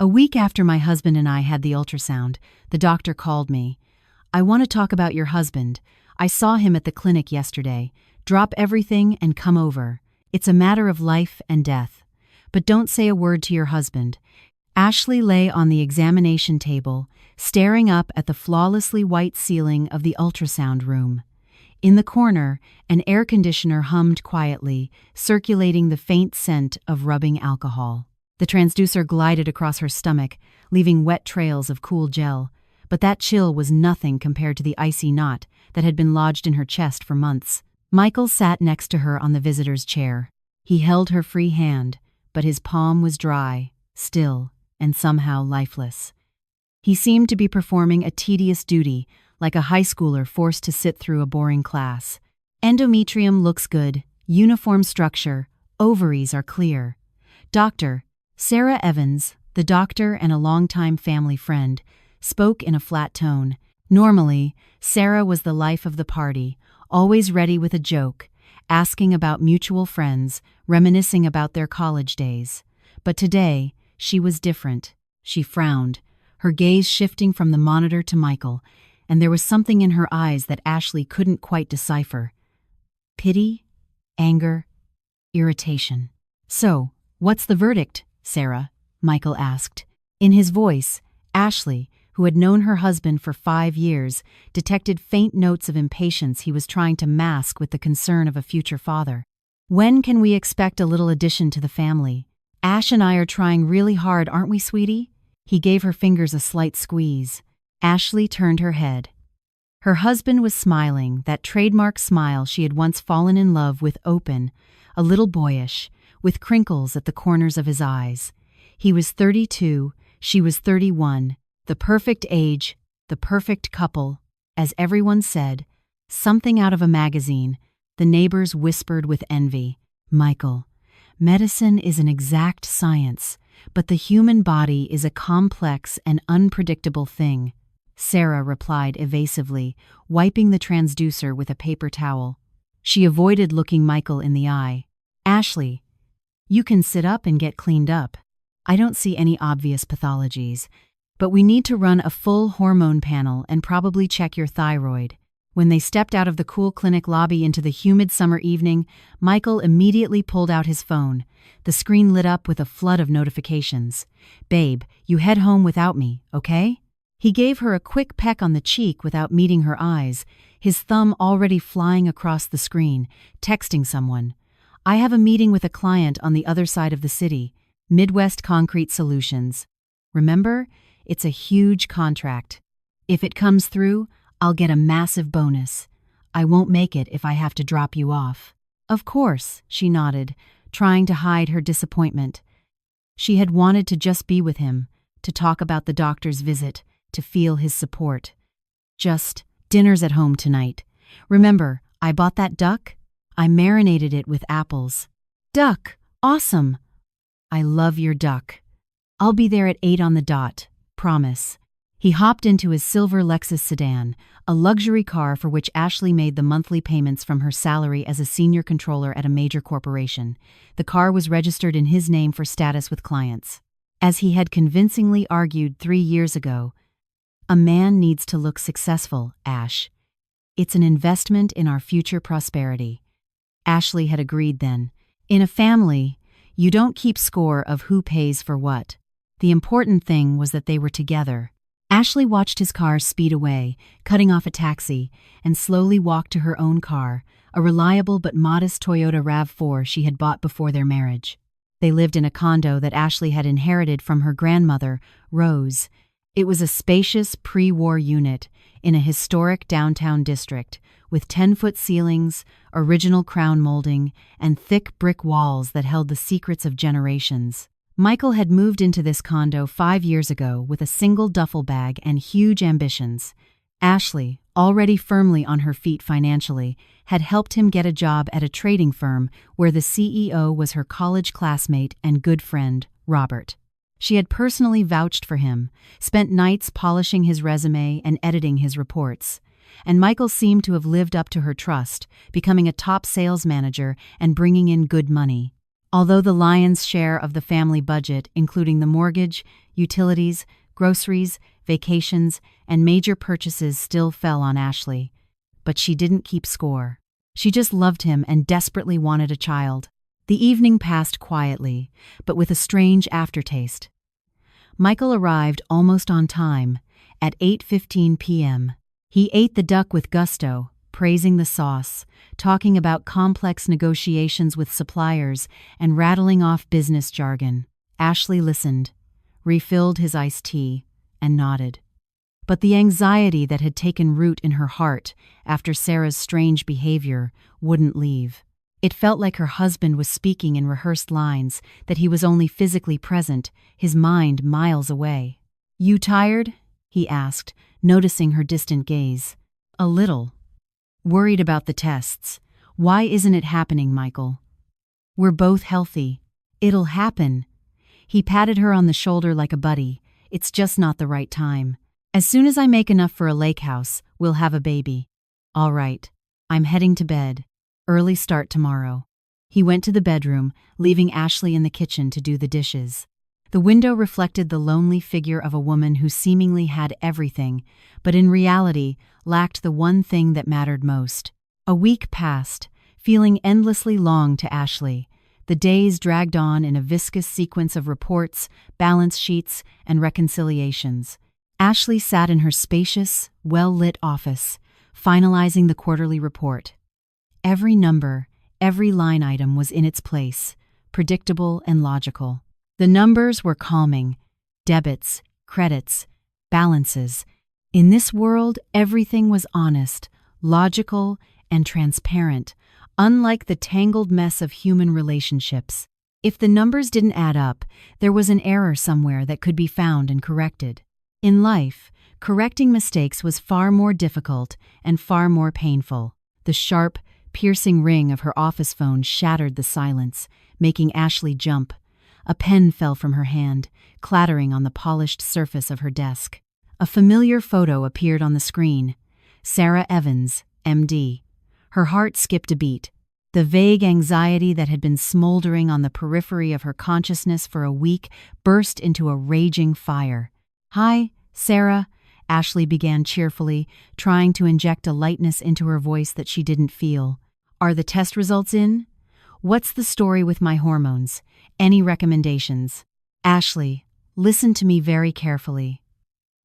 A week after my husband and I had the ultrasound, the doctor called me. "I want to talk about your husband. I saw him at the clinic yesterday. Drop everything and come over. It's a matter of life and death. But don't say a word to your husband." Ashley lay on the examination table, staring up at the flawlessly white ceiling of the ultrasound room. In the corner, an air conditioner hummed quietly, circulating the faint scent of rubbing alcohol. The transducer glided across her stomach, leaving wet trails of cool gel, but that chill was nothing compared to the icy knot that had been lodged in her chest for months. Michael sat next to her on the visitor's chair. He held her free hand, but his palm was dry, still, and somehow lifeless. He seemed to be performing a tedious duty, like a high schooler forced to sit through a boring class. "Endometrium looks good, uniform structure, ovaries are clear." Doctor Sarah Evans, the doctor and a longtime family friend, spoke in a flat tone. Normally, Sarah was the life of the party, always ready with a joke, asking about mutual friends, reminiscing about their college days. But today, she was different. She frowned, her gaze shifting from the monitor to Michael, and there was something in her eyes that Ashley couldn't quite decipher. Pity, anger, irritation. "So, what's the verdict, Sarah?" Michael asked. In his voice, Ashley, who had known her husband for 5 years, detected faint notes of impatience he was trying to mask with the concern of a future father. "When can we expect a little addition to the family? Ash and I are trying really hard, aren't we, sweetie?" He gave her fingers a slight squeeze. Ashley turned her head. Her husband was smiling, that trademark smile she had once fallen in love with, open, a little boyish, with crinkles at the corners of his eyes. He was 32, she was 31, the perfect age, the perfect couple, as everyone said. Something out of a magazine, the neighbors whispered with envy. "Michael, medicine is an exact science, but the human body is a complex and unpredictable thing," Sarah replied evasively, wiping the transducer with a paper towel. She avoided looking Michael in the eye. "Ashley, you can sit up and get cleaned up. I don't see any obvious pathologies, but we need to run a full hormone panel and probably check your thyroid." When they stepped out of the cool clinic lobby into the humid summer evening, Michael immediately pulled out his phone. The screen lit up with a flood of notifications. "Babe, you head home without me, okay?" He gave her a quick peck on the cheek without meeting her eyes, his thumb already flying across the screen, texting someone. "I have a meeting with a client on the other side of the city, Midwest Concrete Solutions. Remember, it's a huge contract. If it comes through, I'll get a massive bonus. I won't make it if I have to drop you off." "Of course," she nodded, trying to hide her disappointment. She had wanted to just be with him, to talk about the doctor's visit, to feel his support. Just, "Dinner's at home tonight. Remember, I bought that duck? I marinated it with apples." "Duck, awesome." "I love your duck. I'll be there at 8 on the dot, promise." He hopped into his silver Lexus sedan, a luxury car for which Ashley made the monthly payments from her salary as a senior controller at a major corporation. The car was registered in his name for status with clients. As he had convincingly argued 3 years ago, "A man needs to look successful, Ash. It's an investment in our future prosperity." Ashley had agreed then. In a family, you don't keep score of who pays for what. The important thing was that they were together. Ashley watched his car speed away, cutting off a taxi, and slowly walked to her own car, a reliable but modest Toyota RAV4 she had bought before their marriage. They lived in a condo that Ashley had inherited from her grandmother, Rose. It was a spacious pre-war unit in a historic downtown district, with 10-foot ceilings, original crown molding, and thick brick walls that held the secrets of generations. Michael had moved into this condo 5 years ago with a single duffel bag and huge ambitions. Ashley, already firmly on her feet financially, had helped him get a job at a trading firm where the CEO was her college classmate and good friend, Robert. She had personally vouched for him, spent nights polishing his resume and editing his reports. And Michael seemed to have lived up to her trust, becoming a top sales manager and bringing in good money. Although the lion's share of the family budget, including the mortgage, utilities, groceries, vacations, and major purchases, still fell on Ashley. But she didn't keep score. She just loved him and desperately wanted a child. The evening passed quietly, but with a strange aftertaste. Michael arrived almost on time, at 8:15 p.m. He ate the duck with gusto, praising the sauce, talking about complex negotiations with suppliers, and rattling off business jargon. Ashley listened, refilled his iced tea, and nodded. But the anxiety that had taken root in her heart after Sarah's strange behavior wouldn't leave. It felt like her husband was speaking in rehearsed lines, that he was only physically present, his mind miles away. "You tired?" he asked, noticing her distant gaze. "A little. Worried about the tests. Why isn't it happening, Michael? We're both healthy. It'll happen." He patted her on the shoulder like a buddy. "It's just not the right time. As soon as I make enough for a lake house, we'll have a baby." "All right. I'm heading to bed. Early start tomorrow." He went to the bedroom, leaving Ashley in the kitchen to do the dishes. The window reflected the lonely figure of a woman who seemingly had everything, but in reality lacked the one thing that mattered most. A week passed, feeling endlessly long to Ashley. The days dragged on in a viscous sequence of reports, balance sheets, and reconciliations. Ashley sat in her spacious, well-lit office, finalizing the quarterly report. Every number, every line item was in its place, predictable and logical. The numbers were calming: debits, credits, balances. In this world, everything was honest, logical, and transparent, unlike the tangled mess of human relationships. If the numbers didn't add up, there was an error somewhere that could be found and corrected. In life, correcting mistakes was far more difficult and far more painful. The sharp, piercing ring of her office phone shattered the silence, making Ashley jump. A pen fell from her hand, clattering on the polished surface of her desk. A familiar photo appeared on the screen. Sarah Evans, MD. Her heart skipped a beat. The vague anxiety that had been smoldering on the periphery of her consciousness for a week burst into a raging fire. "Hi, Sarah," Ashley began cheerfully, trying to inject a lightness into her voice that she didn't feel. "Are the test results in? What's the story with my hormones? Any recommendations?" "Ashley, listen to me very carefully."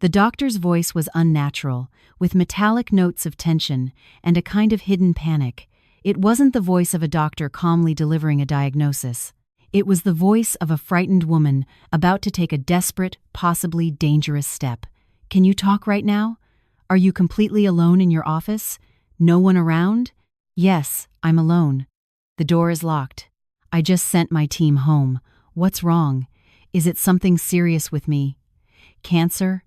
The doctor's voice was unnatural, with metallic notes of tension and a kind of hidden panic. It wasn't the voice of a doctor calmly delivering a diagnosis. It was the voice of a frightened woman about to take a desperate, possibly dangerous step. "Can you talk right now? Are you completely alone in your office? No one around?" "Yes, I'm alone. The door is locked. I just sent my team home. What's wrong? Is it something serious with me?" "Cancer?"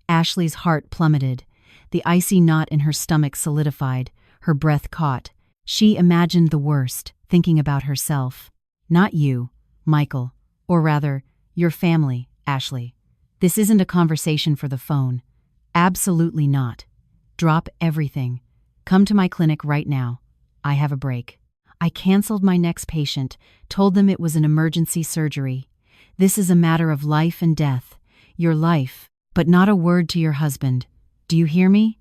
Ashley's heart plummeted. The icy knot in her stomach solidified, her breath caught. She imagined the worst, thinking about herself. "Not you, Michael. Or rather, your family, Ashley. This isn't a conversation for the phone. Absolutely not. Drop everything. Come to my clinic right now. I have a break." "I canceled my next patient, told them it was an emergency surgery. This is a matter of life and death. Your life, but not a word to your husband. Do you hear me?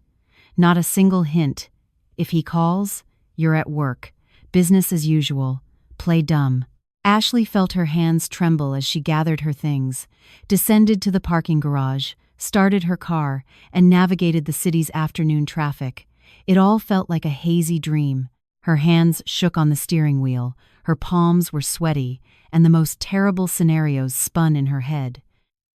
Not a single hint. If he calls, you're at work. Business as usual. Play dumb." Ashley felt her hands tremble as she gathered her things, descended to the parking garage, started her car, and navigated the city's afternoon traffic. It all felt like a hazy dream. Her hands shook on the steering wheel, her palms were sweaty, and the most terrible scenarios spun in her head.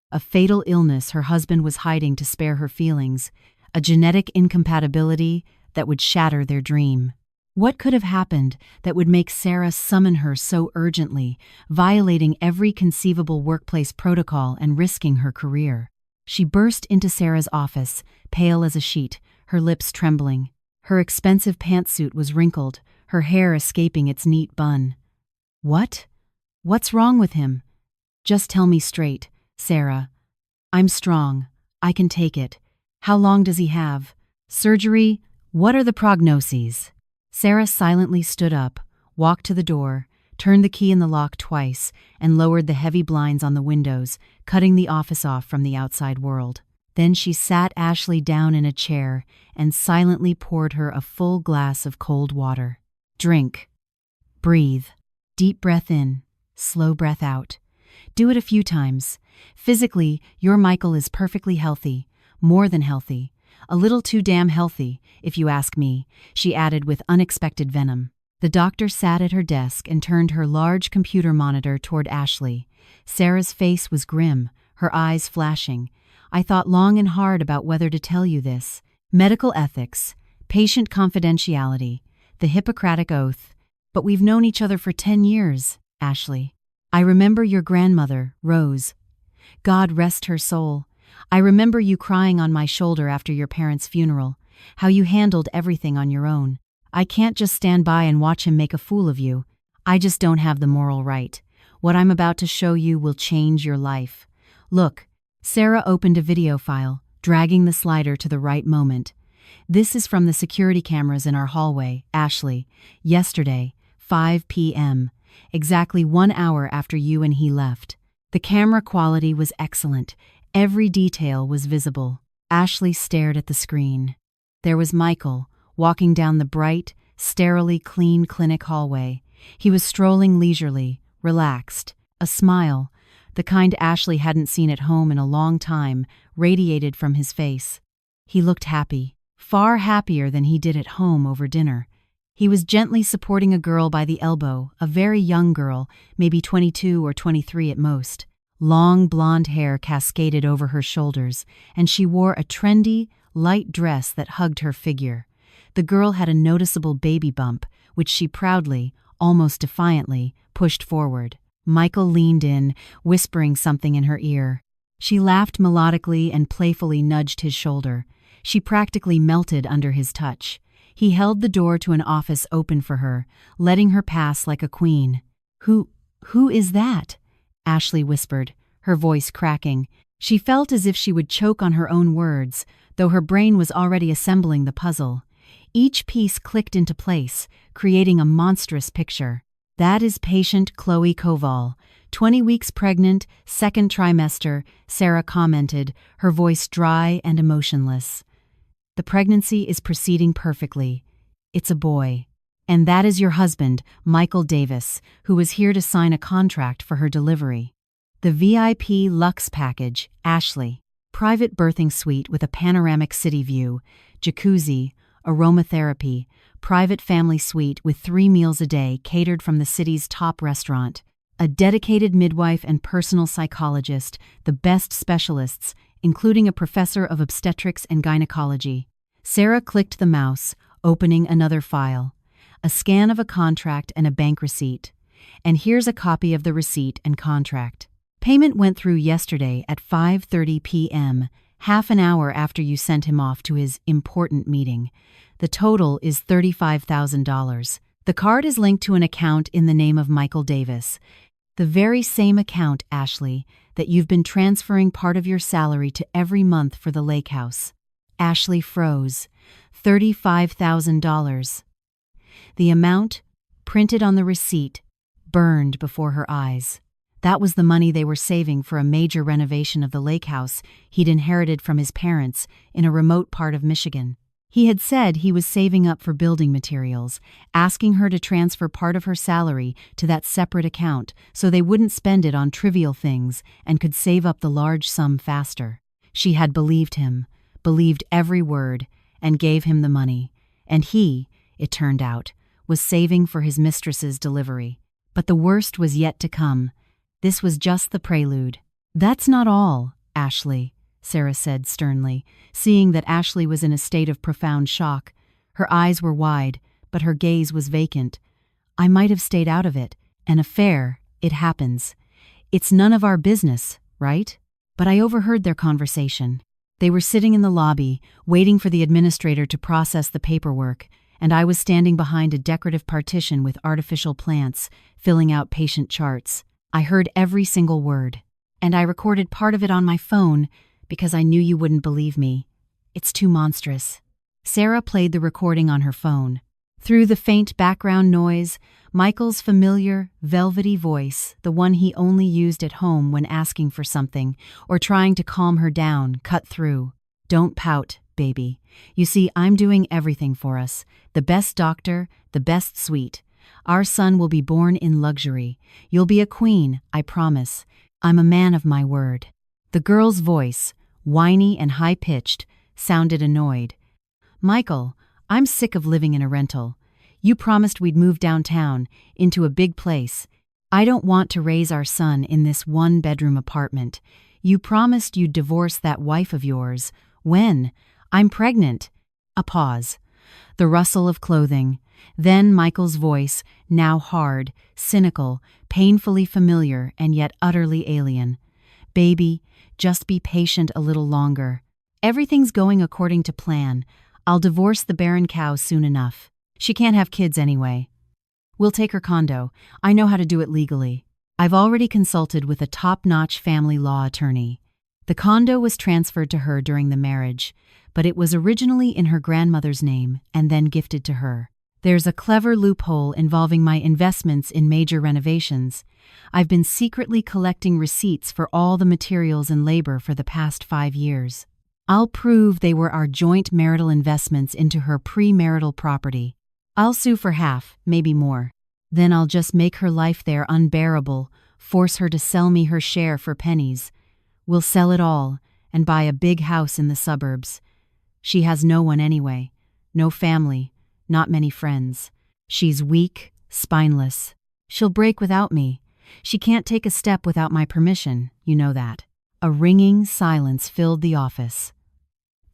A fatal illness her husband was hiding to spare her feelings, a genetic incompatibility that would shatter their dream. What could have happened that would make Sarah summon her so urgently, violating every conceivable workplace protocol and risking her career? She burst into Sarah's office, pale as a sheet, her lips trembling. Her expensive pantsuit was wrinkled, her hair escaping its neat bun. "What? What's wrong with him? Just tell me straight, Sarah. I'm strong. I can take it. How long does he have? Surgery? What are the prognoses?" Sarah silently stood up, walked to the door, turned the key in the lock twice, and lowered the heavy blinds on the windows, cutting the office off from the outside world. Then she sat Ashley down in a chair and silently poured her a full glass of cold water. Drink. Breathe. Deep breath in, slow breath out. Do it a few times. Physically, your Michael is perfectly healthy, more than healthy. A little too damn healthy, if you ask me, she added with unexpected venom. The doctor sat at her desk and turned her large computer monitor toward Ashley. Sarah's face was grim, her eyes flashing. I thought long and hard about whether to tell you this. Medical ethics, patient confidentiality, the Hippocratic Oath. But we've known each other for 10 years, Ashley. I remember your grandmother, Rose. God rest her soul. I remember you crying on my shoulder after your parents' funeral, how you handled everything on your own. I can't just stand by and watch him make a fool of you. I just don't have the moral right. What I'm about to show you will change your life. Look, Sarah opened a video file, dragging the slider to the right moment. This is from the security cameras in our hallway, Ashley. Yesterday, 5 p.m., exactly 1 hour after you and he left. The camera quality was excellent. Every detail was visible. Ashley stared at the screen. There was Michael, walking down the bright, sterilely clean clinic hallway. He was strolling leisurely, relaxed. A smile, the kind Ashley hadn't seen at home in a long time, radiated from his face. He looked happy, far happier than he did at home over dinner. He was gently supporting a girl by the elbow, a very young girl, maybe 22 or 23 at most. Long blonde hair cascaded over her shoulders, and she wore a trendy, light dress that hugged her figure. The girl had a noticeable baby bump, which she proudly, almost defiantly, pushed forward. Michael leaned in, whispering something in her ear. She laughed melodically and playfully nudged his shoulder. She practically melted under his touch. He held the door to an office open for her, letting her pass like a queen. Who is that?" Ashley whispered, her voice cracking. She felt as if she would choke on her own words, though her brain was already assembling the puzzle. Each piece clicked into place, creating a monstrous picture. "That is patient Chloe Koval, 20 weeks pregnant, second trimester," Sarah commented, her voice dry and emotionless. "The pregnancy is proceeding perfectly. It's a boy. And that is your husband, Michael Davis, who was here to sign a contract for her delivery. The VIP Luxe Package, Ashley. Private birthing suite with a panoramic city view, jacuzzi, aromatherapy, private family suite with 3 meals a day catered from the city's top restaurant. A dedicated midwife and personal psychologist, the best specialists, including a professor of obstetrics and gynecology." Sarah clicked the mouse, opening another file. A scan of a contract and a bank receipt. "And here's a copy of the receipt and contract. Payment went through yesterday at 5:30 p.m., half an hour after you sent him off to his important meeting. The total is $35,000. The card is linked to an account in the name of Michael Davis. The very same account, Ashley, that you've been transferring part of your salary to every month for the lake house." Ashley froze. $35,000. The amount, printed on the receipt, burned before her eyes. That was the money they were saving for a major renovation of the lake house he'd inherited from his parents in a remote part of Michigan. He had said he was saving up for building materials, asking her to transfer part of her salary to that separate account so they wouldn't spend it on trivial things and could save up the large sum faster. She had believed him, believed every word, and gave him the money. And he, it turned out, was saving for his mistress's delivery. But the worst was yet to come. This was just the prelude. "That's not all, Ashley," Sarah said sternly, seeing that Ashley was in a state of profound shock. Her eyes were wide, but her gaze was vacant. "I might have stayed out of it. An affair, it happens. It's none of our business, right?" But I overheard their conversation. They were sitting in the lobby, waiting for the administrator to process the paperwork, and I was standing behind a decorative partition with artificial plants, filling out patient charts. I heard every single word, and I recorded part of it on my phone because I knew you wouldn't believe me. It's too monstrous. Sarah played the recording on her phone. Through the faint background noise, Michael's familiar, velvety voice, the one he only used at home when asking for something or trying to calm her down, cut through. "Don't pout, baby. You see, I'm doing everything for us. The best doctor, the best suite. Our son will be born in luxury. You'll be a queen, I promise. I'm a man of my word." The girl's voice, whiny and high-pitched, sounded annoyed. "Michael, I'm sick of living in a rental. You promised we'd move downtown, into a big place. I don't want to raise our son in this one-bedroom apartment. You promised you'd divorce that wife of yours. When? I'm pregnant." A pause. The rustle of clothing. Then Michael's voice, now hard, cynical, painfully familiar and yet utterly alien. "Baby, just be patient a little longer. Everything's going according to plan. I'll divorce the barren cow soon enough. She can't have kids anyway. We'll take her condo. I know how to do it legally. I've already consulted with a top-notch family law attorney. The condo was transferred to her during the marriage, but it was originally in her grandmother's name and then gifted to her. There's a clever loophole involving my investments in major renovations. I've been secretly collecting receipts for all the materials and labor for the past 5 years. I'll prove they were our joint marital investments into her premarital property. I'll sue for half, maybe more. Then I'll just make her life there unbearable, force her to sell me her share for pennies. We'll sell it all and buy a big house in the suburbs. She has no one anyway, no family, not many friends. She's weak, spineless. She'll break without me. She can't take a step without my permission, you know that." A ringing silence filled the office.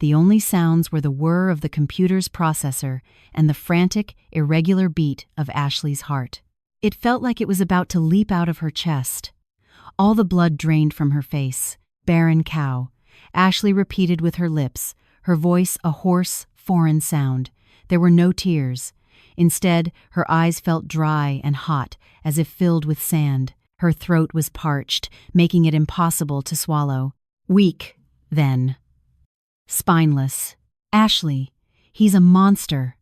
The only sounds were the whir of the computer's processor and the frantic, irregular beat of Ashley's heart. It felt like it was about to leap out of her chest. All the blood drained from her face. "Barren cow," Ashley repeated with her lips, her voice a hoarse, foreign sound. There were no tears. Instead, her eyes felt dry and hot, as if filled with sand. Her throat was parched, making it impossible to swallow. "Weak, then. Spineless. Ashley, he's a monster.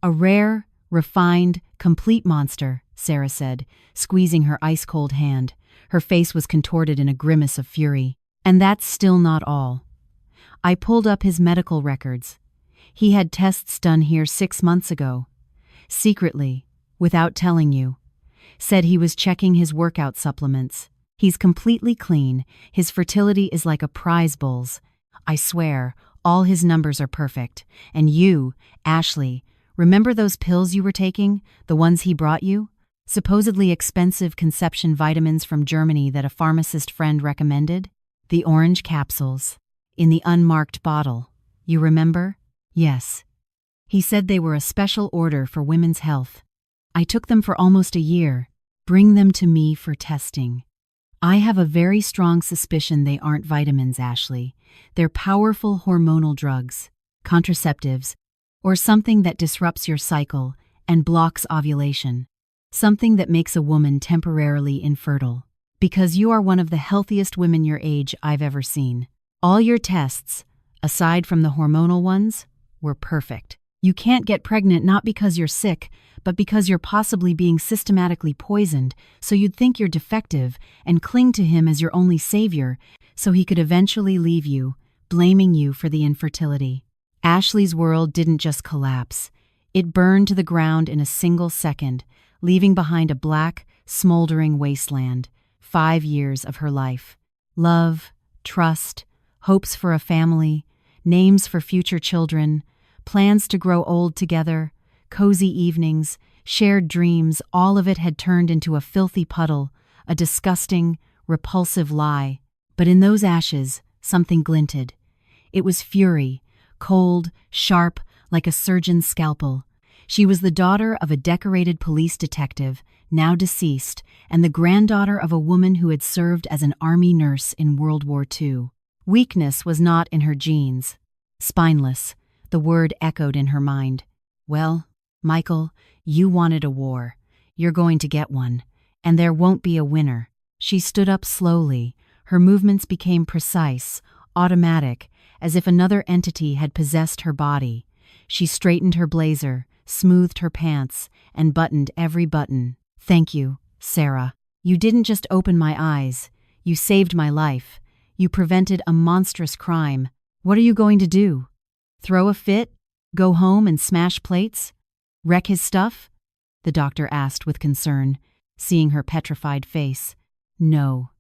A rare, refined, complete monster," Sarah said, squeezing her ice-cold hand. Her face was contorted in a grimace of fury. "And that's still not all. I pulled up his medical records. He had tests done here 6 months ago. Secretly, without telling you. Said he was checking his workout supplements. He's completely clean. His fertility is like a prize bull's. I swear, all his numbers are perfect. And you, Ashley, remember those pills you were taking? The ones he brought you? Supposedly expensive conception vitamins from Germany that a pharmacist friend recommended? The orange capsules. In the unmarked bottle. You remember? Yes. He said they were a special order for women's health. I took them for almost a year. Bring them to me for testing. I have a very strong suspicion they aren't vitamins, Ashley. They're powerful hormonal drugs, contraceptives, or something that disrupts your cycle and blocks ovulation. Something that makes a woman temporarily infertile. Because you are one of the healthiest women your age I've ever seen. All your tests, aside from the hormonal ones, were perfect. You can't get pregnant not because you're sick, but because you're possibly being systematically poisoned, so you'd think you're defective and cling to him as your only savior, so he could eventually leave you, blaming you for the infertility. Ashley's world didn't just collapse. It burned to the ground in a single second, leaving behind a black, smoldering wasteland. 5 years of her life. Love, trust, hopes for a family, names for future children, plans to grow old together, cozy evenings, shared dreams, all of it had turned into a filthy puddle, a disgusting, repulsive lie. But in those ashes, something glinted. It was fury, cold, sharp, like a surgeon's scalpel. She was the daughter of a decorated police detective, now deceased, and the granddaughter of a woman who had served as an army nurse in World War II. Weakness was not in her genes. Spineless, the word echoed in her mind. Well, Michael, you wanted a war. You're going to get one. And there won't be a winner. She stood up slowly. Her movements became precise, automatic, as if another entity had possessed her body. She straightened her blazer, smoothed her pants, and buttoned every button. "Thank you, Sarah. You didn't just open my eyes. You saved my life. You prevented a monstrous crime. What are you going to do? Throw a fit? Go home and smash plates? Wreck his stuff?" the doctor asked with concern, seeing her petrified face. "No."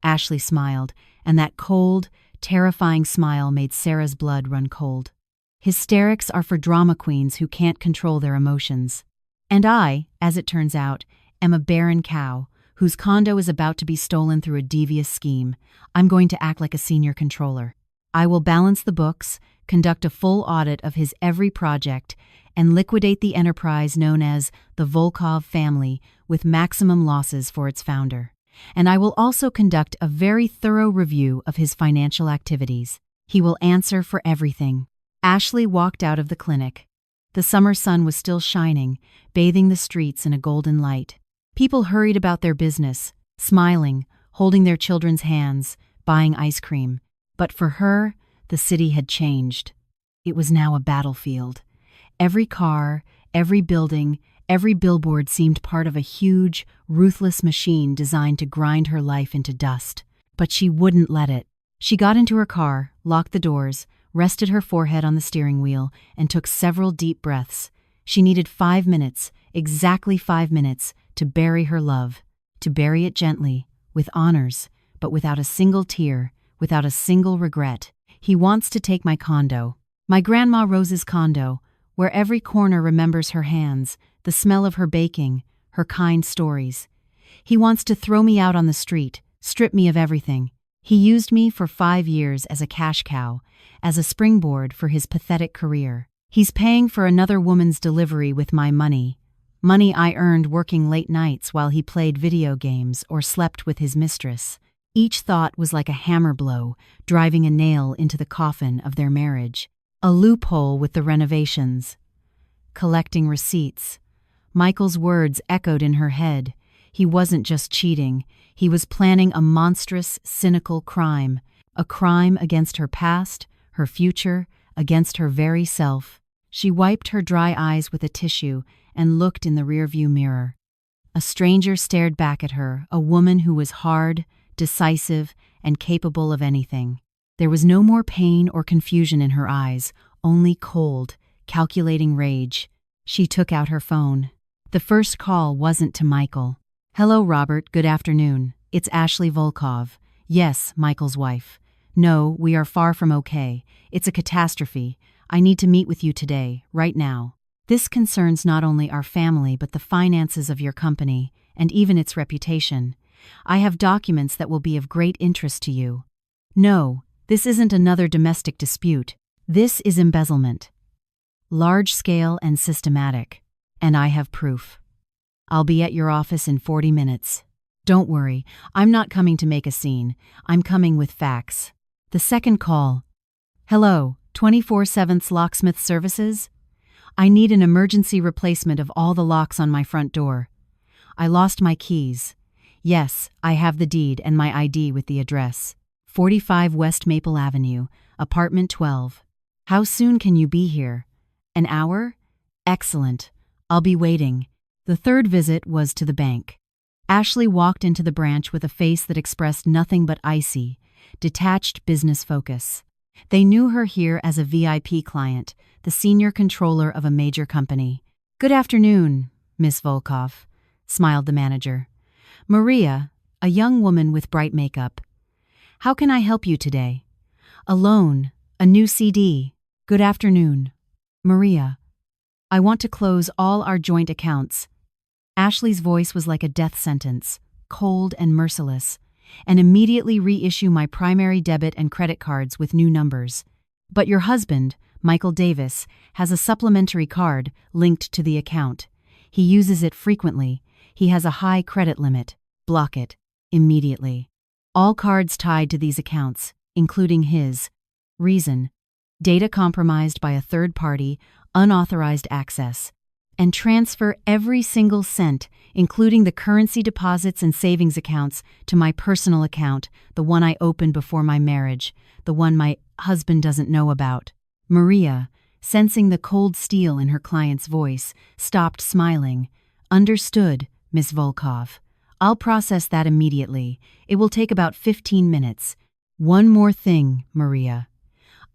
Ashley smiled, and that cold, terrifying smile made Sarah's blood run cold. "Hysterics are for drama queens who can't control their emotions. And I, as it turns out, am a barren cow whose condo is about to be stolen through a devious scheme. I'm going to act like a senior controller. I will balance the books, conduct a full audit of his every project, and liquidate the enterprise known as the Volkov family with maximum losses for its founder. And I will also conduct a very thorough review of his financial activities. He will answer for everything." Ashley walked out of the clinic. The summer sun was still shining, bathing the streets in a golden light. People hurried about their business, smiling, holding their children's hands, buying ice cream. But for her, the city had changed. It was now a battlefield. Every car, every building, every billboard seemed part of a huge, ruthless machine designed to grind her life into dust. But she wouldn't let it. She got into her car, locked the doors, rested her forehead on the steering wheel, and took several deep breaths. She needed 5 minutes, exactly 5 minutes, to bury her love, to bury it gently, with honors, but without a single tear, without a single regret. "He wants to take my condo. My Grandma Rose's condo, where every corner remembers her hands, the smell of her baking, her kind stories. He wants to throw me out on the street, strip me of everything. He used me for 5 years as a cash cow, as a springboard for his pathetic career. He's paying for another woman's delivery with my money. Money I earned working late nights while he played video games or slept with his mistress." Each thought was like a hammer blow, driving a nail into the coffin of their marriage. A loophole with the renovations. Collecting receipts. Michael's words echoed in her head. He wasn't just cheating. He was planning a monstrous, cynical crime. A crime against her past, her future, against her very self. She wiped her dry eyes with a tissue and looked in the rearview mirror. A stranger stared back at her, a woman who was hard, decisive, and capable of anything. There was no more pain or confusion in her eyes, only cold, calculating rage. She took out her phone. The first call wasn't to Michael. "Hello, Robert, good afternoon. It's Ashley Volkov. Yes, Michael's wife. No, we are far from okay. It's a catastrophe. I need to meet with you today, right now. This concerns not only our family but the finances of your company, and even its reputation. I have documents that will be of great interest to you. No, this isn't another domestic dispute. This is embezzlement. Large-scale and systematic. And I have proof. I'll be at your office in 40 minutes. Don't worry, I'm not coming to make a scene. I'm coming with facts." The second call. "Hello, 24/7 Locksmith Services? I need an emergency replacement of all the locks on my front door. I lost my keys. Yes, I have the deed and my ID with the address. 45 West Maple Avenue, apartment 12. How soon can you be here? An hour? Excellent. I'll be waiting." The third visit was to the bank. Ashley walked into the branch with a face that expressed nothing but icy, detached business focus. They knew her here as a VIP client, the senior controller of a major company. "Good afternoon, Miss Volkov," smiled the manager. "Maria, a young woman with bright makeup. How can I help you today? A loan, a new CD. Good afternoon. Maria, I want to close all our joint accounts." Ashley's voice was like a death sentence, cold and merciless, "and immediately reissue my primary debit and credit cards with new numbers. But your husband, Michael Davis, has a supplementary card linked to the account. He uses it frequently. He has a high credit limit. Block it. Immediately. All cards tied to these accounts, including his. Reason: data compromised by a third party, unauthorized access. And transfer every single cent, including the currency deposits and savings accounts, to my personal account, the one I opened before my marriage, the one my husband doesn't know about." Maria, sensing the cold steel in her client's voice, stopped smiling. Understood, Miss Volkov. I'll process that immediately. It will take about 15 minutes. One more thing, Maria.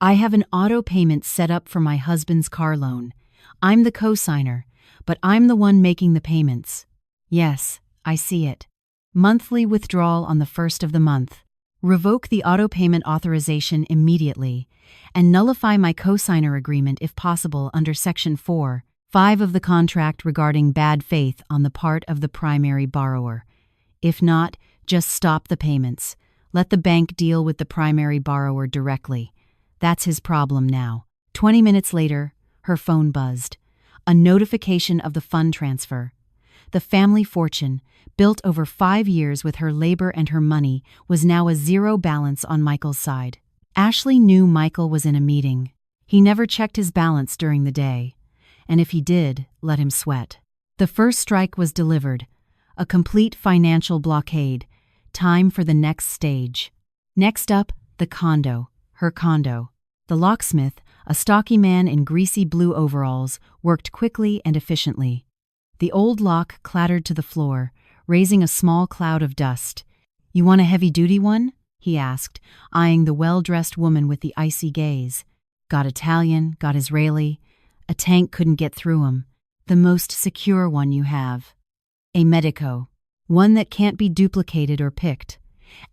I have an auto payment set up for my husband's car loan. I'm the co-signer, but I'm the one making the payments. Yes, I see it. Monthly withdrawal on the 1st of the month. Revoke the auto payment authorization immediately, and nullify my co-signer agreement if possible under Section 4(5) of the contract regarding bad faith on the part of the primary borrower. If not, just stop the payments. Let the bank deal with the primary borrower directly. That's his problem now. 20 minutes later, her phone buzzed. A notification of the fund transfer. The family fortune, built over 5 years with her labor and her money, was now a zero balance on Michael's side. Ashley knew Michael was in a meeting. He never checked his balance during the day. And if he did, let him sweat. The first strike was delivered. A complete financial blockade. Time for the next stage. Next up, the condo. Her condo. The locksmith, a stocky man in greasy blue overalls, worked quickly and efficiently. The old lock clattered to the floor, raising a small cloud of dust. "You want a heavy-duty one?" he asked, eyeing the well-dressed woman with the icy gaze. Got Italian, got Israeli. A tank couldn't get through 'em. The most secure one you have. A Medico. One that can't be duplicated or picked.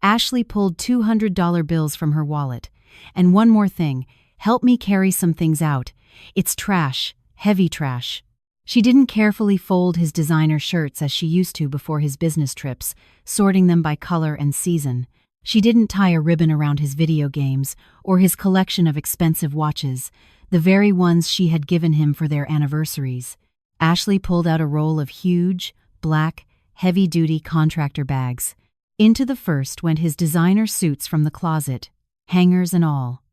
Ashley pulled $200 bills from her wallet. "And one more thing, help me carry some things out. It's trash, heavy trash." She didn't carefully fold his designer shirts as she used to before his business trips, sorting them by color and season. She didn't tie a ribbon around his video games or his collection of expensive watches, the very ones she had given him for their anniversaries. Ashley pulled out a roll of huge, black, heavy-duty contractor bags. Into the first went his designer suits from the closet, hangers and all.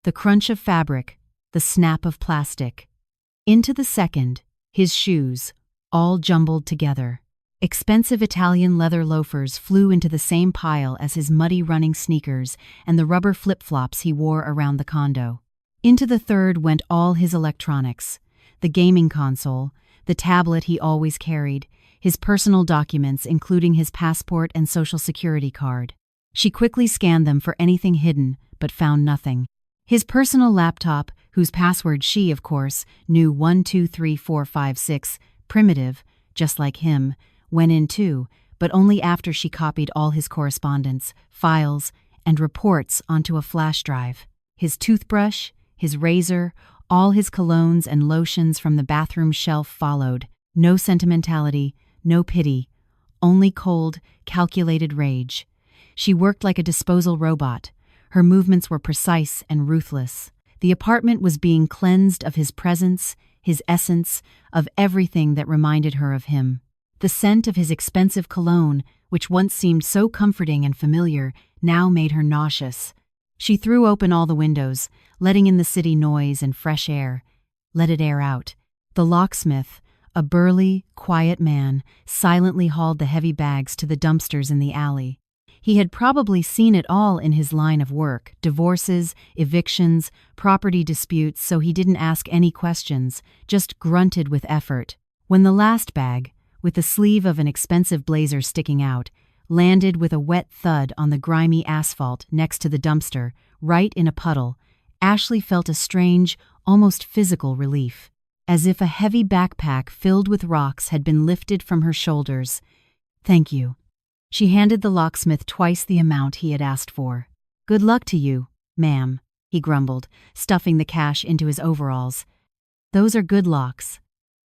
The crunch of fabric, the snap of plastic. Into the second, his shoes, all jumbled together. Expensive Italian leather loafers flew into the same pile as his muddy running sneakers and the rubber flip-flops he wore around the condo. Into the third went all his electronics, the gaming console, the tablet he always carried, his personal documents including his passport and social security card. She quickly scanned them for anything hidden, but found nothing. His personal laptop, whose password she, of course, knew 123456, primitive, just like him, went in too, but only after she copied all his correspondence, files, and reports onto a flash drive. His toothbrush, his razor, all his colognes and lotions from the bathroom shelf followed. No sentimentality, no pity, only cold, calculated rage. She worked like a disposal robot. Her movements were precise and ruthless. The apartment was being cleansed of his presence, his essence, of everything that reminded her of him. The scent of his expensive cologne, which once seemed so comforting and familiar, now made her nauseous. She threw open all the windows, letting in the city noise and fresh air. Let it air out. The locksmith, a burly, quiet man, silently hauled the heavy bags to the dumpsters in the alley. He had probably seen it all in his line of work, divorces, evictions, property disputes, so he didn't ask any questions, just grunted with effort. When the last bag, with the sleeve of an expensive blazer sticking out, landed with a wet thud on the grimy asphalt next to the dumpster, right in a puddle, Ashley felt a strange, almost physical relief, as if a heavy backpack filled with rocks had been lifted from her shoulders. "Thank you." She handed the locksmith twice the amount he had asked for. "Good luck to you, ma'am," he grumbled, stuffing the cash into his overalls. "Those are good locks.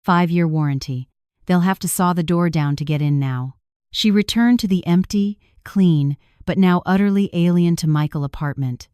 5-year warranty. They'll have to saw the door down to get in now." She returned to the empty, clean, but now utterly alien to Michael apartment.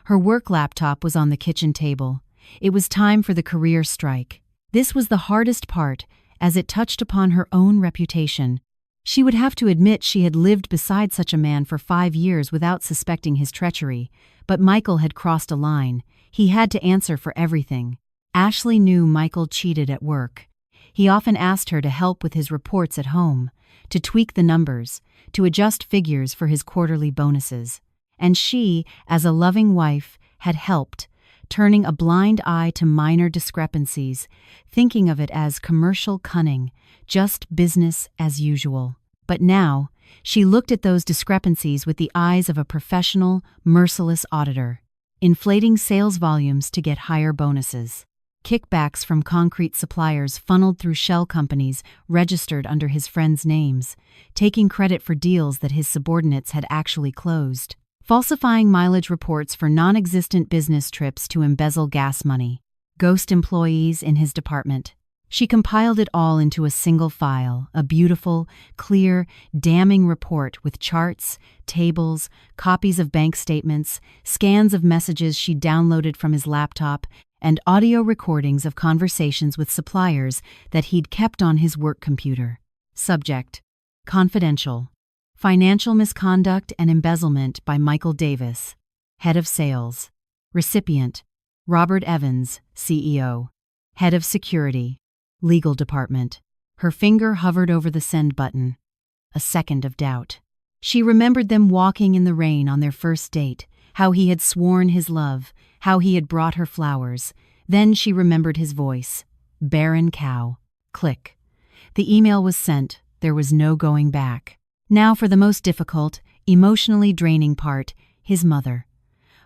Her work laptop was on the kitchen table. It was time for the career strike. This was the hardest part, as it touched upon her own reputation. She would have to admit she had lived beside such a man for 5 years without suspecting his treachery, but Michael had crossed a line. He had to answer for everything. Ashley knew Michael cheated at work. He often asked her to help with his reports at home, to tweak the numbers, to adjust figures for his quarterly bonuses. And she, as a loving wife, had helped, turning a blind eye to minor discrepancies, thinking of it as commercial cunning, just business as usual. But now, she looked at those discrepancies with the eyes of a professional, merciless auditor, inflating sales volumes to get higher bonuses. Kickbacks from concrete suppliers funneled through shell companies registered under his friends' names, taking credit for deals that his subordinates had actually closed. Falsifying mileage reports for non-existent business trips to embezzle gas money. Ghost employees in his department. She compiled it all into a single file, a beautiful, clear, damning report with charts, tables, copies of bank statements, scans of messages she downloaded from his laptop, and audio recordings of conversations with suppliers that he'd kept on his work computer. Subject: Confidential. Financial misconduct and embezzlement by Michael Davis, Head of Sales. Recipient: Robert Evans, CEO. Head of Security. Legal Department. Her finger hovered over the send button. A second of doubt. She remembered them walking in the rain on their first date, how he had sworn his love, how he had brought her flowers. Then she remembered his voice. Baron Cow. Click. The email was sent. There was no going back. Now for the most difficult, emotionally draining part, his mother.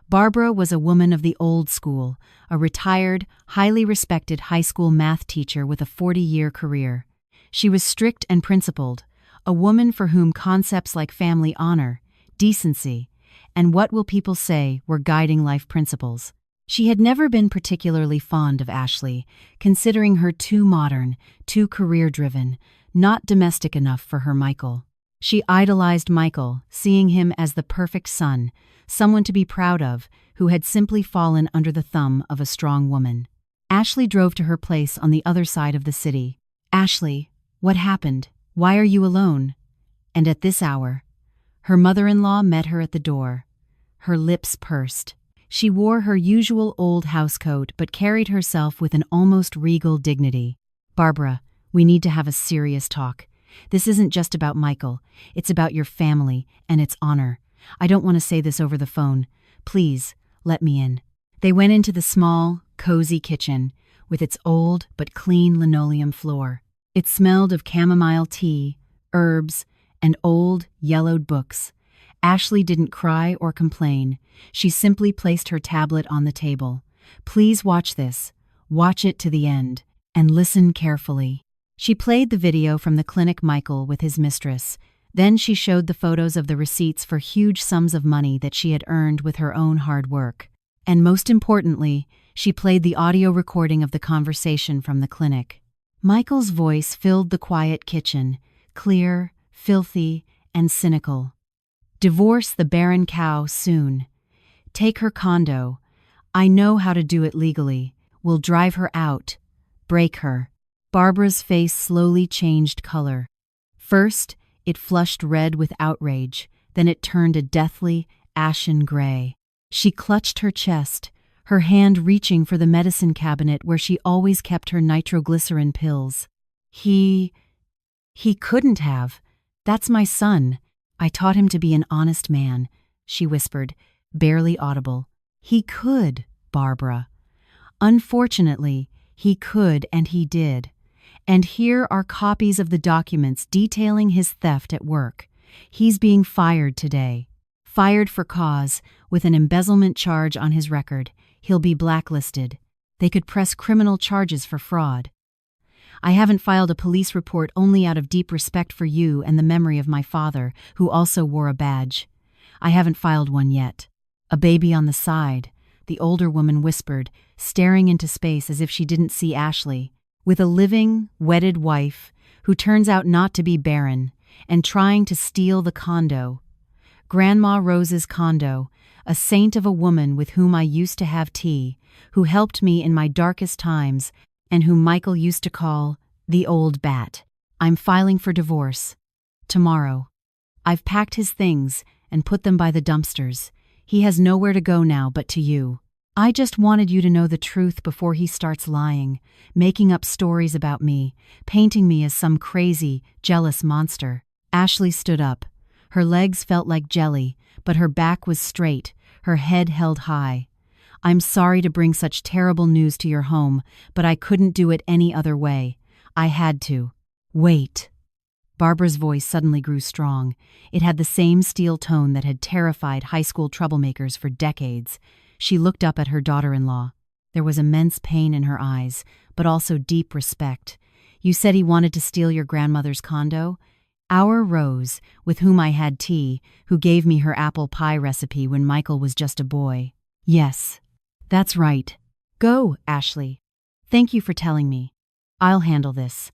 Barbara was a woman of the old school, a retired, highly respected high school math teacher with a 40-year career. She was strict and principled, a woman for whom concepts like family honor, decency, and what will people say were guiding life principles. She had never been particularly fond of Ashley, considering her too modern, too career-driven, not domestic enough for her Michael. She idolized Michael, seeing him as the perfect son, someone to be proud of, who had simply fallen under the thumb of a strong woman. Ashley drove to her place on the other side of the city. Ashley, what happened? Why are you alone? And at this hour? Her mother-in-law met her at the door. Her lips pursed. She wore her usual old housecoat but carried herself with an almost regal dignity. Barbara, we need to have a serious talk. This isn't just about Michael. It's about your family and its honor. I don't want to say this over the phone. Please, let me in. They went into the small, cozy kitchen with its old but clean linoleum floor. It smelled of chamomile tea, herbs, and old, yellowed books. Ashley didn't cry or complain. She simply placed her tablet on the table. Please watch this. Watch it to the end. And listen carefully. She played the video from the clinic Michael with his mistress. Then she showed the photos of the receipts for huge sums of money that she had earned with her own hard work. And most importantly, she played the audio recording of the conversation from the clinic. Michael's voice filled the quiet kitchen, clear, filthy, and cynical. Divorce the Baron Cow soon. Take her condo. I know how to do it legally. We'll drive her out. Break her. Barbara's face slowly changed color. First, it flushed red with outrage, then it turned a deathly, ashen gray. She clutched her chest, her hand reaching for the medicine cabinet where she always kept her nitroglycerin pills. He couldn't have. That's my son. I taught him to be an honest man, she whispered, barely audible. He could, Barbara. Unfortunately, he could and he did. And here are copies of the documents detailing his theft at work. He's being fired today. Fired for cause, with an embezzlement charge on his record. He'll be blacklisted. They could press criminal charges for fraud. I haven't filed a police report only out of deep respect for you and the memory of my father, who also wore a badge. I haven't filed one yet. A baby on the side, the older woman whispered, staring into space as if she didn't see Ashley. With a living, wedded wife, who turns out not to be barren, and trying to steal the condo. Grandma Rose's condo, a saint of a woman with whom I used to have tea, who helped me in my darkest times, and whom Michael used to call the old bat. I'm filing for divorce. Tomorrow. I've packed his things and put them by the dumpsters. He has nowhere to go now but to you. I just wanted you to know the truth before he starts lying, making up stories about me, painting me as some crazy, jealous monster. Ashley stood up. Her legs felt like jelly, but her back was straight, her head held high. I'm sorry to bring such terrible news to your home, but I couldn't do it any other way. I had to. Wait. Barbara's voice suddenly grew strong. It had the same steel tone that had terrified high school troublemakers for decades. She looked up at her daughter-in-law. There was immense pain in her eyes, but also deep respect. You said he wanted to steal your grandmother's condo? Our Rose, with whom I had tea, who gave me her apple pie recipe when Michael was just a boy. Yes, that's right. Go, Ashley. Thank you for telling me. I'll handle this.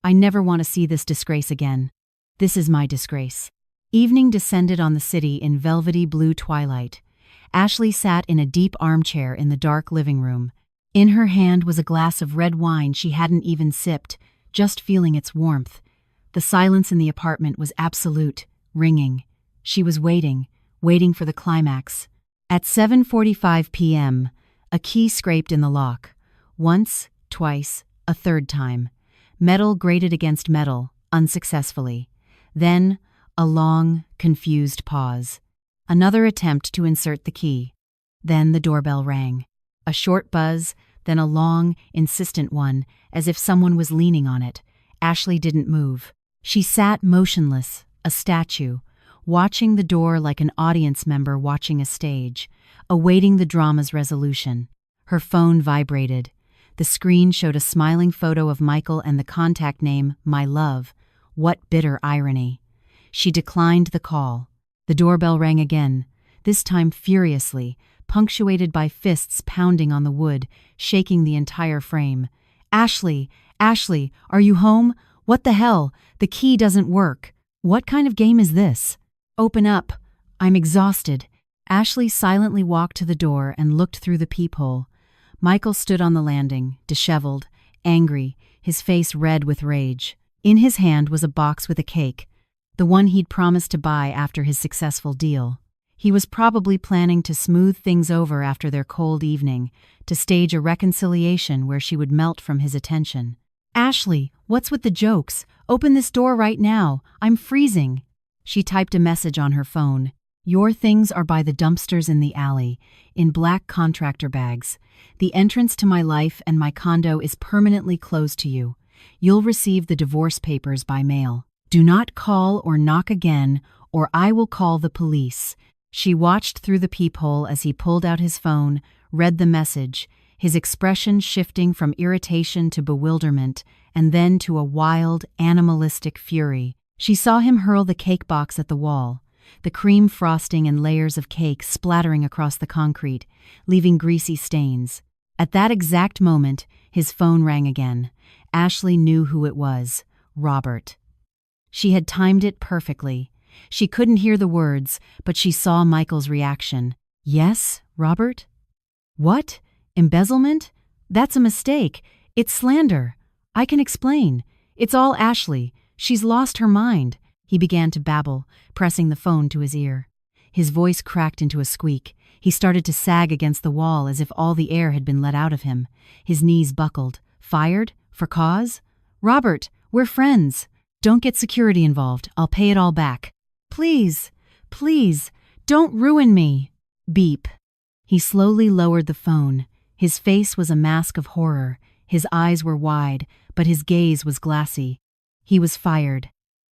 I never want to see this disgrace again. This is my disgrace. Evening descended on the city in velvety blue twilight. Ashley sat in a deep armchair in the dark living room. In her hand was a glass of red wine she hadn't even sipped, just feeling its warmth. The silence in the apartment was absolute, ringing. She was waiting for the climax. At 7:45 p.m., a key scraped in the lock. Once, twice, a third time. Metal grated against metal, unsuccessfully. Then, a long, confused pause. Another attempt to insert the key. Then the doorbell rang. A short buzz, then a long, insistent one, as if someone was leaning on it. Ashley didn't move. She sat motionless, a statue, watching the door like an audience member watching a stage, awaiting the drama's resolution. Her phone vibrated. The screen showed a smiling photo of Michael and the contact name, My Love. What bitter irony. She declined the call. The doorbell rang again, this time furiously, punctuated by fists pounding on the wood, shaking the entire frame. Ashley, Ashley, are you home? What the hell? The key doesn't work. What kind of game is this? Open up. I'm exhausted. Ashley silently walked to the door and looked through the peephole. Michael stood on the landing, disheveled, angry, his face red with rage. In his hand was a box with a cake, the one he'd promised to buy after his successful deal. He was probably planning to smooth things over after their cold evening, to stage a reconciliation where she would melt from his attention. Ashley, what's with the jokes? Open this door right now. I'm freezing. She typed a message on her phone. Your things are by the dumpsters in the alley, in black contractor bags. The entrance to my life and my condo is permanently closed to you. You'll receive the divorce papers by mail. Do not call or knock again, or I will call the police. She watched through the peephole as he pulled out his phone, read the message, his expression shifting from irritation to bewilderment, and then to a wild, animalistic fury. She saw him hurl the cake box at the wall, the cream frosting and layers of cake splattering across the concrete, leaving greasy stains. At that exact moment, his phone rang again. Ashley knew who it was, Robert. She had timed it perfectly. She couldn't hear the words, but she saw Michael's reaction. Yes, Robert? What? Embezzlement? That's a mistake. It's slander. I can explain. It's all Ashley. She's lost her mind. He began to babble, pressing the phone to his ear. His voice cracked into a squeak. He started to sag against the wall as if all the air had been let out of him. His knees buckled. Fired? For cause? Robert, we're friends. Don't get security involved. I'll pay it all back. Please, please, don't ruin me. Beep. He slowly lowered the phone. His face was a mask of horror. His eyes were wide, but his gaze was glassy. He was fired.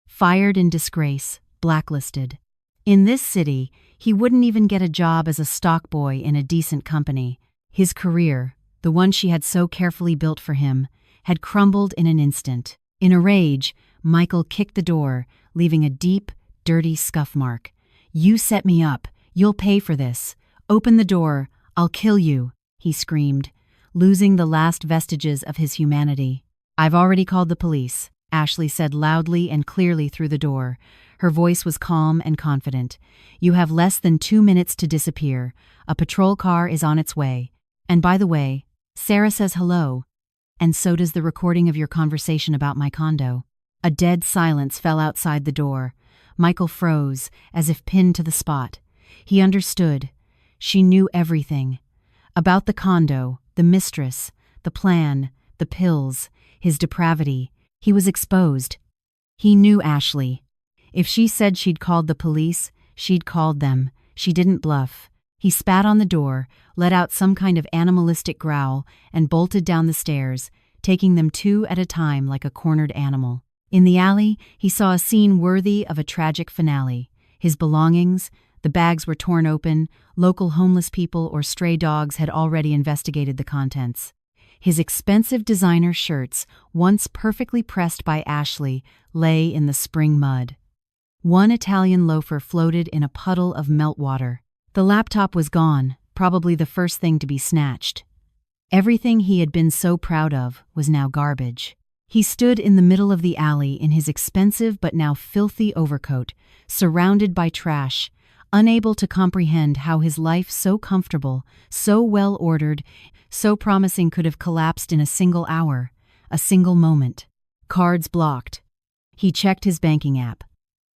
Fired in disgrace, blacklisted. In this city, he wouldn't even get a job as a stock boy in a decent company. His career, the one she had so carefully built for him, had crumbled in an instant. In a rage, Michael kicked the door, leaving a deep, dirty scuff mark. You set me up. You'll pay for this. Open the door. I'll kill you, he screamed, losing the last vestiges of his humanity. I've already called the police, Ashley said loudly and clearly through the door. Her voice was calm and confident. You have less than 2 minutes to disappear. A patrol car is on its way. And by the way, Sarah says hello. And so does the recording of your conversation about my condo. A dead silence fell outside the door. Michael froze, as if pinned to the spot. He understood. She knew everything. About the condo, the mistress, the plan, the pills, his depravity. He was exposed. He knew Ashley. If she said she'd called the police, she'd called them. She didn't bluff. He spat on the door, let out some kind of animalistic growl, and bolted down the stairs, taking them two at a time like a cornered animal. In the alley, he saw a scene worthy of a tragic finale. His belongings, the bags were torn open, local homeless people or stray dogs had already investigated the contents. His expensive designer shirts, once perfectly pressed by Ashley, lay in the spring mud. One Italian loafer floated in a puddle of meltwater. The laptop was gone, probably the first thing to be snatched. Everything he had been so proud of was now garbage. He stood in the middle of the alley in his expensive but now filthy overcoat, surrounded by trash, unable to comprehend how his life so comfortable, so well-ordered, so promising could have collapsed in a single hour, a single moment. Cards blocked. He checked his banking app.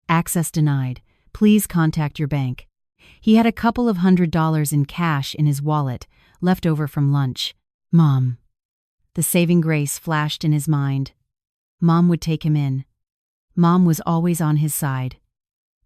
Access denied. Please contact your bank. He had a couple of $100 in cash in his wallet, left over from lunch. Mom. The saving grace flashed in his mind. Mom would take him in. Mom was always on his side.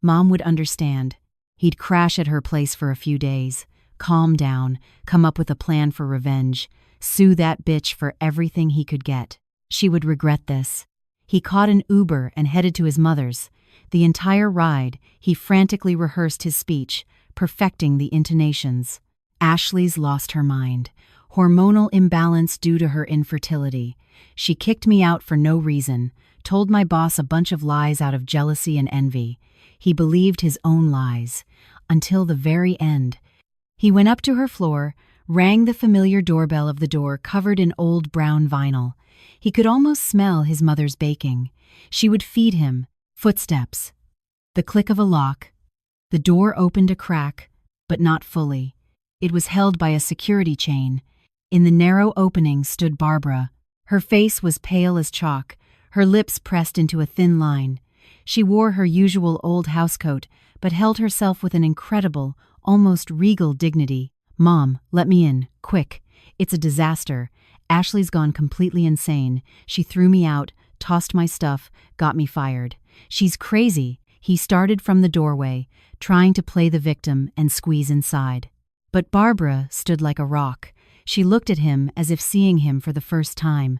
Mom would understand. He'd crash at her place for a few days, calm down, come up with a plan for revenge, sue that bitch for everything he could get. She would regret this. He caught an Uber and headed to his mother's. The entire ride, he frantically rehearsed his speech, perfecting the intonations. Ashley's lost her mind. Hormonal imbalance due to her infertility. She kicked me out for no reason, told my boss a bunch of lies out of jealousy and envy. He believed his own lies. Until the very end. He went up to her floor, rang the familiar doorbell of the door covered in old brown vinyl. He could almost smell his mother's baking. She would feed him. Footsteps. The click of a lock. The door opened a crack, but not fully. It was held by a security chain. In the narrow opening stood Barbara. Her face was pale as chalk, her lips pressed into a thin line. She wore her usual old housecoat, but held herself with an incredible, almost regal dignity. Mom, let me in, quick. It's a disaster. Ashley's gone completely insane. She threw me out, tossed my stuff, got me fired. She's crazy. He started from the doorway, trying to play the victim and squeeze inside. But Barbara stood like a rock. She looked at him as if seeing him for the first time.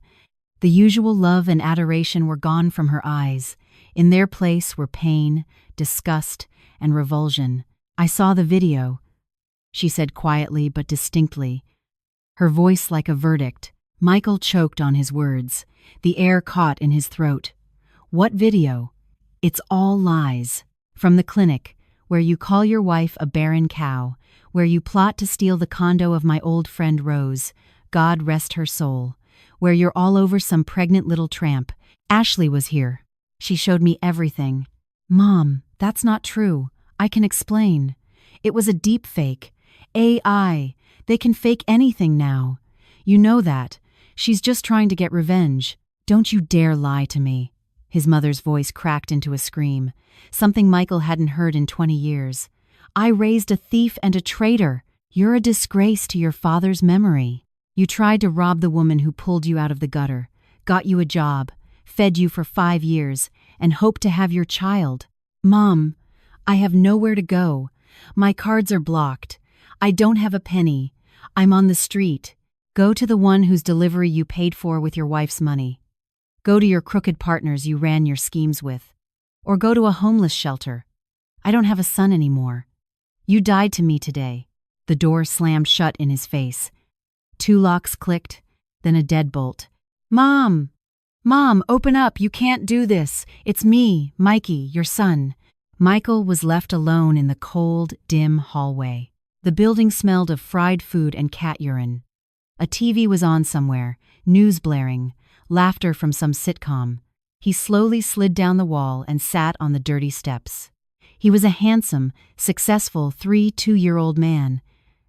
The usual love and adoration were gone from her eyes. In their place were pain, disgust, and revulsion. I saw the video, she said quietly but distinctly, her voice like a verdict. Michael choked on his words. The air caught in his throat. What video? It's all lies. From the clinic, where you call your wife a barren cow, where you plot to steal the condo of my old friend Rose, God rest her soul, where you're all over some pregnant little tramp. Ashley was here. She showed me everything. Mom, that's not true. I can explain. It was a deep fake. AI. They can fake anything now. You know that. She's just trying to get revenge. Don't you dare lie to me. His mother's voice cracked into a scream, something Michael hadn't heard in 20 years. I raised a thief and a traitor. You're a disgrace to your father's memory. You tried to rob the woman who pulled you out of the gutter, got you a job, fed you for 5 years, and hoped to have your child. Mom, I have nowhere to go. My cards are blocked. I don't have a penny. I'm on the street. Go to the one whose delivery you paid for with your wife's money. Go to your crooked partners you ran your schemes with. Or go to a homeless shelter. I don't have a son anymore. You died to me today. The door slammed shut in his face. 2 locks clicked, then a deadbolt. Mom! Mom, open up, you can't do this. It's me, Mikey, your son. Michael was left alone in the cold, dim hallway. The building smelled of fried food and cat urine. A TV was on somewhere, news blaring, laughter from some sitcom. He slowly slid down the wall and sat on the dirty steps. He was a handsome, successful 2-year-old man.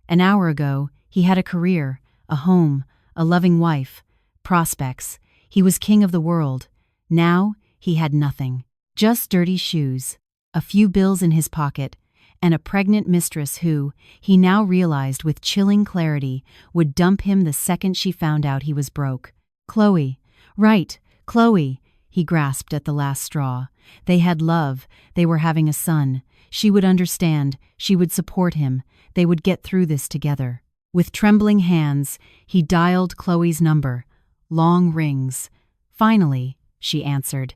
An hour ago, he had a career, a home, a loving wife, prospects. He was king of the world. Now, he had nothing. Just dirty shoes, a few bills in his pocket, and a pregnant mistress who, he now realized with chilling clarity, would dump him the second she found out he was broke. Chloe. Right, Chloe. He grasped at the last straw. They had love. They were having a son. She would understand. She would support him. They would get through this together. With trembling hands, he dialed Chloe's number. Long rings. Finally, she answered.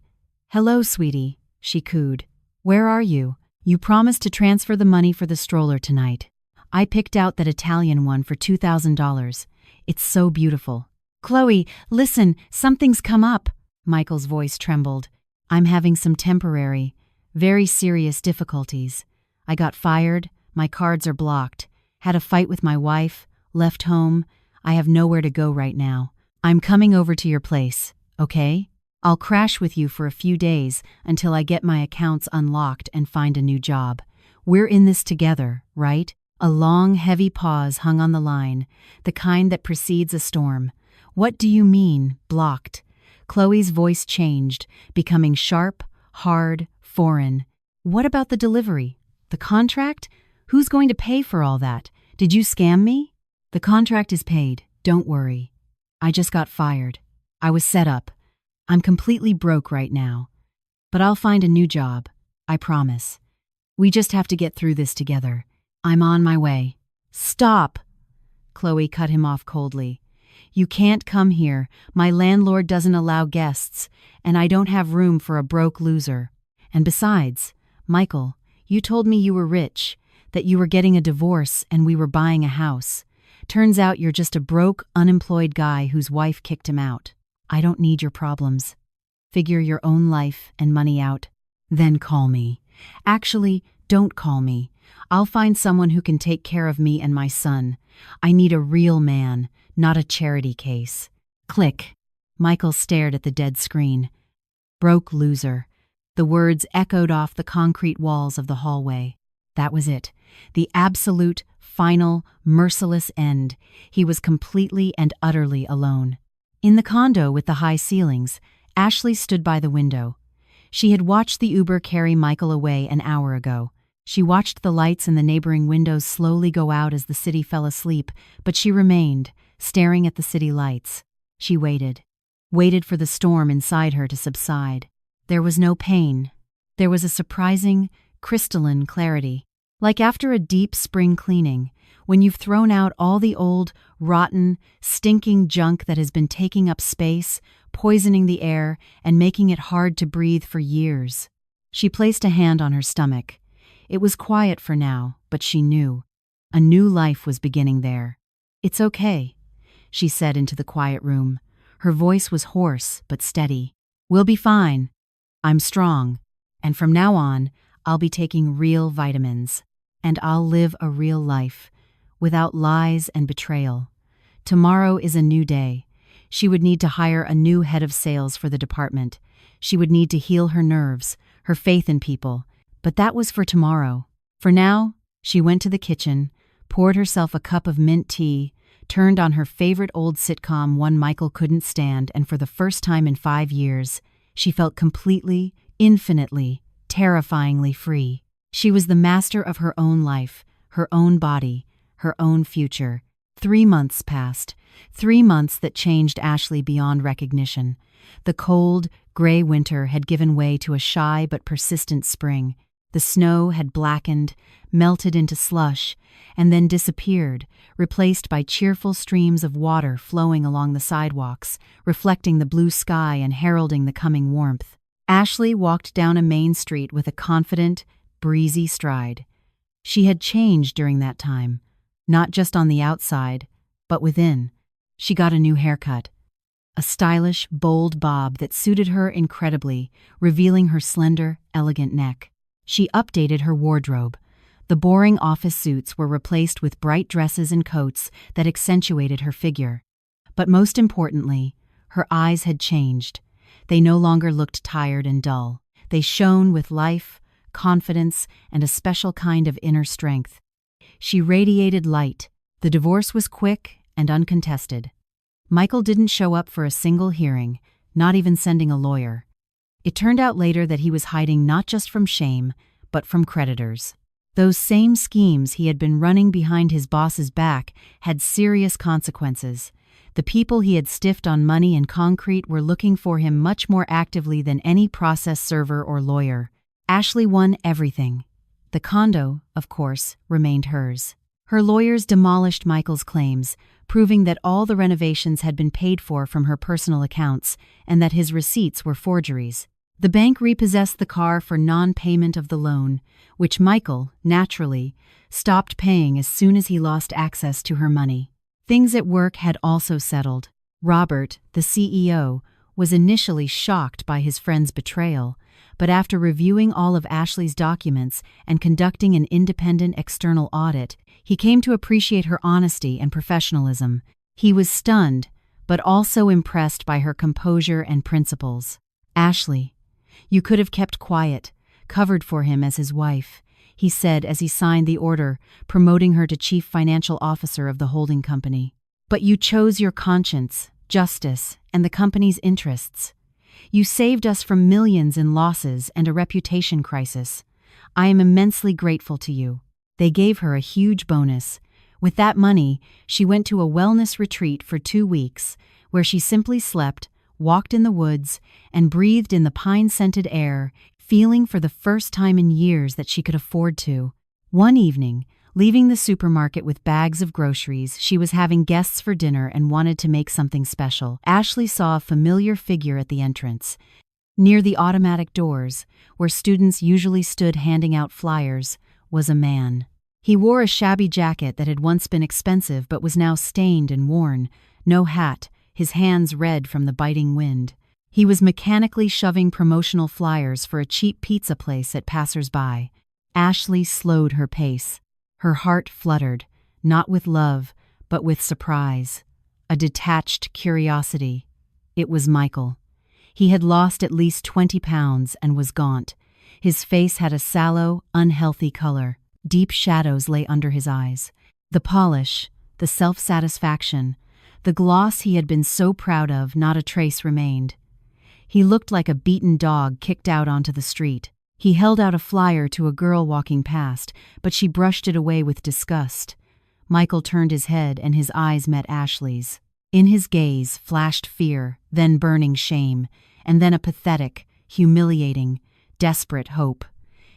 "Hello, sweetie," she cooed. "Where are you? You promised to transfer the money for the stroller tonight. I picked out that Italian one for $2,000. It's so beautiful." "Chloe, listen, something's come up." Michael's voice trembled. "I'm having some temporary, very serious difficulties. I got fired, my cards are blocked, had a fight with my wife, left home. I have nowhere to go right now. I'm coming over to your place, okay? I'll crash with you for a few days until I get my accounts unlocked and find a new job. We're in this together, right?" A long, heavy pause hung on the line, the kind that precedes a storm. "What do you mean, blocked?" Chloe's voice changed, becoming sharp, hard, foreign. "What about the delivery? The contract? Who's going to pay for all that? Did you scam me?" "The contract is paid, don't worry. I just got fired. I was set up. I'm completely broke right now. But I'll find a new job, I promise. We just have to get through this together. I'm on my way." "Stop!" Chloe cut him off coldly. "You can't come here. My landlord doesn't allow guests, and I don't have room for a broke loser. And besides, Michael, you told me you were rich, that you were getting a divorce and we were buying a house. Turns out you're just a broke, unemployed guy whose wife kicked him out. I don't need your problems. Figure your own life and money out. Then call me. Actually, don't call me. I'll find someone who can take care of me and my son. I need a real man, not a charity case." Click. Michael stared at the dead screen. "Broke loser." The words echoed off the concrete walls of the hallway. That was it. The absolute, final, merciless end. He was completely and utterly alone. In the condo with the high ceilings, Ashley stood by the window. She had watched the Uber carry Michael away an hour ago. She watched the lights in the neighboring windows slowly go out as the city fell asleep, but she remained, staring at the city lights. She waited for the storm inside her to subside. There was no pain. There was a surprising, crystalline clarity. Like after a deep spring cleaning, when you've thrown out all the old, rotten, stinking junk that has been taking up space, poisoning the air, and making it hard to breathe for years. She placed a hand on her stomach. It was quiet for now, but she knew. A new life was beginning there. "It's okay," she said into the quiet room. Her voice was hoarse but steady. "We'll be fine. I'm strong. And from now on, I'll be taking real vitamins. And I'll live a real life, without lies and betrayal. Tomorrow is a new day. She would need to hire a new head of sales for the department. She would need to heal her nerves, her faith in people. But that was for tomorrow. For now, she went to the kitchen, poured herself a cup of mint tea, turned on her favorite old sitcom, one Michael couldn't stand, and for the first time in 5 years, she felt completely, infinitely, terrifyingly free. She was the master of her own life, her own body, her own future. 3 months passed. 3 months that changed Ashley beyond recognition. The cold, gray winter had given way to a shy but persistent spring. The snow had blackened, melted into slush, and then disappeared, replaced by cheerful streams of water flowing along the sidewalks, reflecting the blue sky and heralding the coming warmth. Ashley walked down a main street with a confident, breezy stride. She had changed during that time, not just on the outside, but within. She got a new haircut. A stylish, bold bob that suited her incredibly, revealing her slender, elegant neck. She updated her wardrobe. The boring office suits were replaced with bright dresses and coats that accentuated her figure. But most importantly, her eyes had changed. They no longer looked tired and dull. They shone with life, confidence, and a special kind of inner strength. She radiated light. The divorce was quick and uncontested. Michael didn't show up for a single hearing, not even sending a lawyer. It turned out later that he was hiding not just from shame, but from creditors. Those same schemes he had been running behind his boss's back had serious consequences. The people he had stiffed on money and concrete were looking for him much more actively than any process server or lawyer. Ashley won everything. The condo, of course, remained hers. Her lawyers demolished Michael's claims, proving that all the renovations had been paid for from her personal accounts and that his receipts were forgeries. The bank repossessed the car for non-payment of the loan, which Michael, naturally, stopped paying as soon as he lost access to her money. Things at work had also settled. Robert, the CEO, was initially shocked by his friend's betrayal, but after reviewing all of Ashley's documents and conducting an independent external audit, he came to appreciate her honesty and professionalism. He was stunned, but also impressed by her composure and principles. "Ashley, you could have kept quiet, covered for him as his wife," he said as he signed the order, promoting her to chief financial officer of the holding company. "But you chose your conscience, justice, and the company's interests. You saved us from millions in losses and a reputation crisis. I am immensely grateful to you." They gave her a huge bonus. With that money, she went to a wellness retreat for 2 weeks, where she simply slept, walked in the woods, and breathed in the pine-scented air, feeling for the first time in years that she could afford to. One evening, leaving the supermarket with bags of groceries, she was having guests for dinner and wanted to make something special. Ashley saw a familiar figure at the entrance. Near the automatic doors, where students usually stood handing out flyers, was a man. He wore a shabby jacket that had once been expensive but was now stained and worn, no hat, his hands red from the biting wind. He was mechanically shoving promotional flyers for a cheap pizza place at passers-by. Ashley slowed her pace. Her heart fluttered, not with love, but with surprise, a detached curiosity. It was Michael. He had lost at least 20 pounds and was gaunt. His face had a sallow, unhealthy color. Deep shadows lay under his eyes. The polish, the self-satisfaction, the gloss he had been so proud of, not a trace remained. He looked like a beaten dog kicked out onto the street. He held out a flyer to a girl walking past, but she brushed it away with disgust. Michael turned his head and his eyes met Ashley's. In his gaze flashed fear, then burning shame, and then a pathetic, humiliating, desperate hope.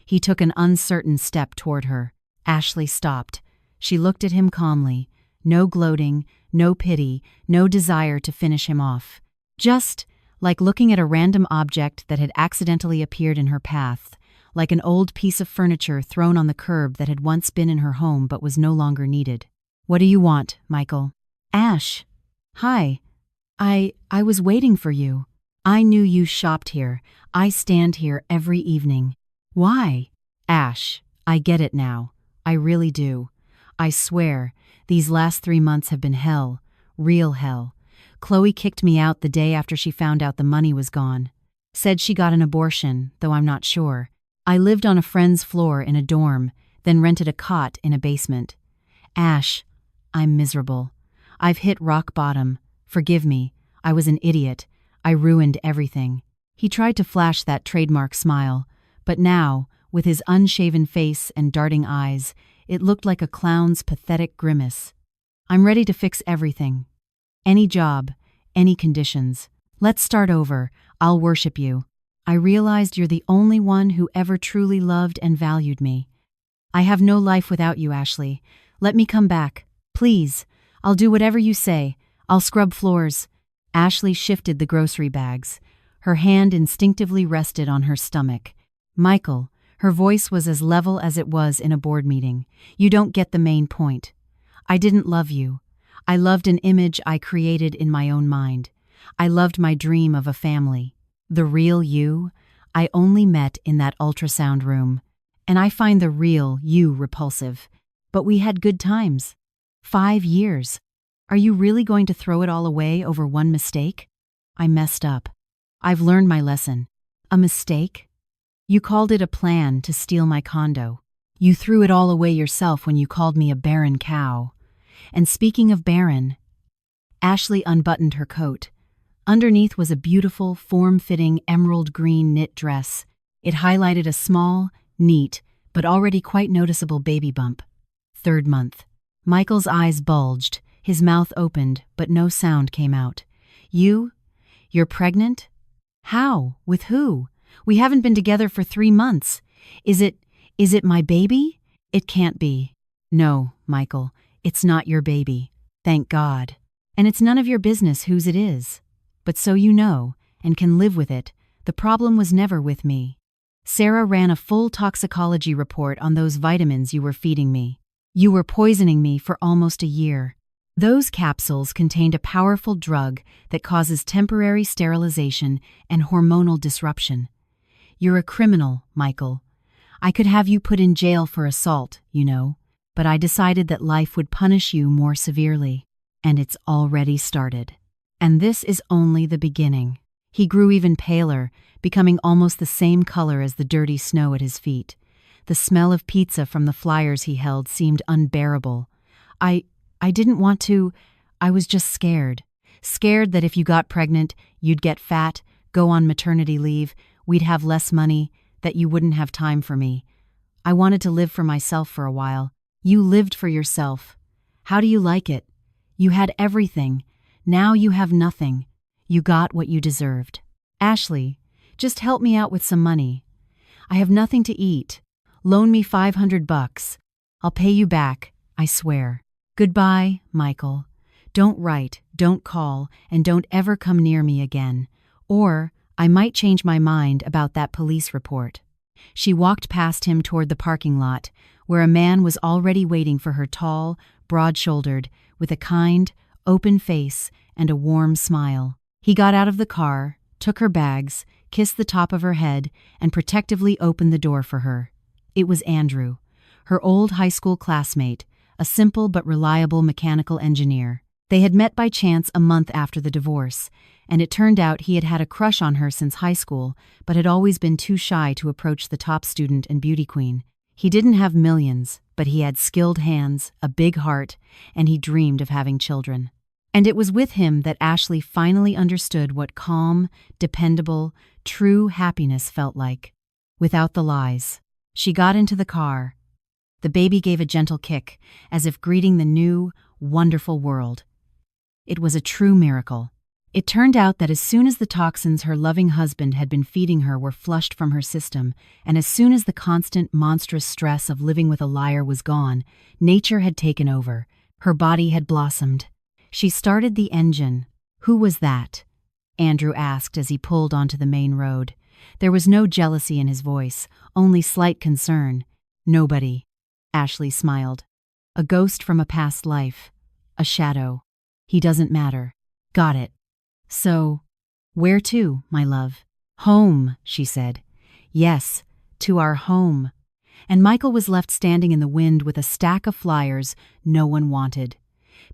He took an uncertain step toward her. Ashley stopped. She looked at him calmly. No gloating, no pity, no desire to finish him off. Just like looking at a random object that had accidentally appeared in her path, like an old piece of furniture thrown on the curb that had once been in her home but was no longer needed. "What do you want, Michael?" "Ash. Hi. I was waiting for you. I knew you shopped here. I stand here every evening." "Why?" "Ash, I get it now. I really do. I swear, these last 3 months have been hell. Real hell. Chloe kicked me out the day after she found out the money was gone. Said she got an abortion, though I'm not sure. I lived on a friend's floor in a dorm, then rented a cot in a basement. Ash, I'm miserable. I've hit rock bottom. Forgive me. I was an idiot. I ruined everything." He tried to flash that trademark smile, but now, with his unshaven face and darting eyes, it looked like a clown's pathetic grimace. "I'm ready to fix everything. Any job, any conditions. Let's start over. I'll worship you. I realized you're the only one who ever truly loved and valued me. I have no life without you, Ashley. Let me come back. Please. I'll do whatever you say. I'll scrub floors." Ashley shifted the grocery bags. Her hand instinctively rested on her stomach. "Michael," her voice was as level as it was in a board meeting, "you don't get the main point. I didn't love you. I loved an image I created in my own mind. I loved my dream of a family. The real you, I only met in that ultrasound room. And I find the real you repulsive. But we had good times. 5 years. Are you really going to throw it all away over one mistake?" "I messed up. I've learned my lesson." "A mistake? You called it a plan to steal my condo. You threw it all away yourself when you called me a barren cow. And speaking of barren..." Ashley unbuttoned her coat. Underneath was a beautiful, form-fitting emerald green knit dress. It highlighted a small, neat, but already quite noticeable baby bump. 3rd month. Michael's eyes bulged, his mouth opened, but no sound came out. You're pregnant? How? With who? We haven't been together for 3 months. Is it my baby? It can't be." No, Michael, it's not your baby. Thank God. And it's none of your business whose it is. But so you know, and can live with it, the problem was never with me. Sarah ran a full toxicology report on those vitamins you were feeding me. You were poisoning me for almost a year. Those capsules contained a powerful drug that causes temporary sterilization and hormonal disruption. You're a criminal, Michael. I could have you put in jail for assault, you know, but I decided that life would punish you more severely. And it's already started. And this is only the beginning. He grew even paler, becoming almost the same color as the dirty snow at his feet. The smell of pizza from the flyers he held seemed unbearable. I didn't want to. I was just scared. Scared that if you got pregnant, you'd get fat, go on maternity leave, we'd have less money, that you wouldn't have time for me. I wanted to live for myself for a while. You lived for yourself. How do you like it? You had everything. Now you have nothing. You got what you deserved. Ashley, just help me out with some money. I have nothing to eat. Loan me $500. I'll pay you back, I swear. Goodbye, Michael. Don't write, don't call, and don't ever come near me again. Or I might change my mind about that police report. She walked past him toward the parking lot, where a man was already waiting for her, tall, broad-shouldered, with a kind, open face and a warm smile. He got out of the car, took her bags, kissed the top of her head, and protectively opened the door for her. It was Andrew, her old high school classmate, a simple but reliable mechanical engineer. They had met by chance a month after the divorce, and it turned out he had had a crush on her since high school, but had always been too shy to approach the top student and beauty queen. He didn't have millions, but he had skilled hands, a big heart, and he dreamed of having children. And it was with him that Ashley finally understood what calm, dependable, true happiness felt like. Without the lies. She got into the car. The baby gave a gentle kick, as if greeting the new, wonderful world. It was a true miracle. It turned out that as soon as the toxins her loving husband had been feeding her were flushed from her system, and as soon as the constant, monstrous stress of living with a liar was gone, nature had taken over. Her body had blossomed. She started the engine. Who was that? Andrew asked as he pulled onto the main road. There was no jealousy in his voice, only slight concern. Nobody. Ashley smiled. A ghost from a past life. A shadow. He doesn't matter. Got it. So, where to, my love? Home, she said. Yes, to our home. And Michael was left standing in the wind with a stack of flyers no one wanted.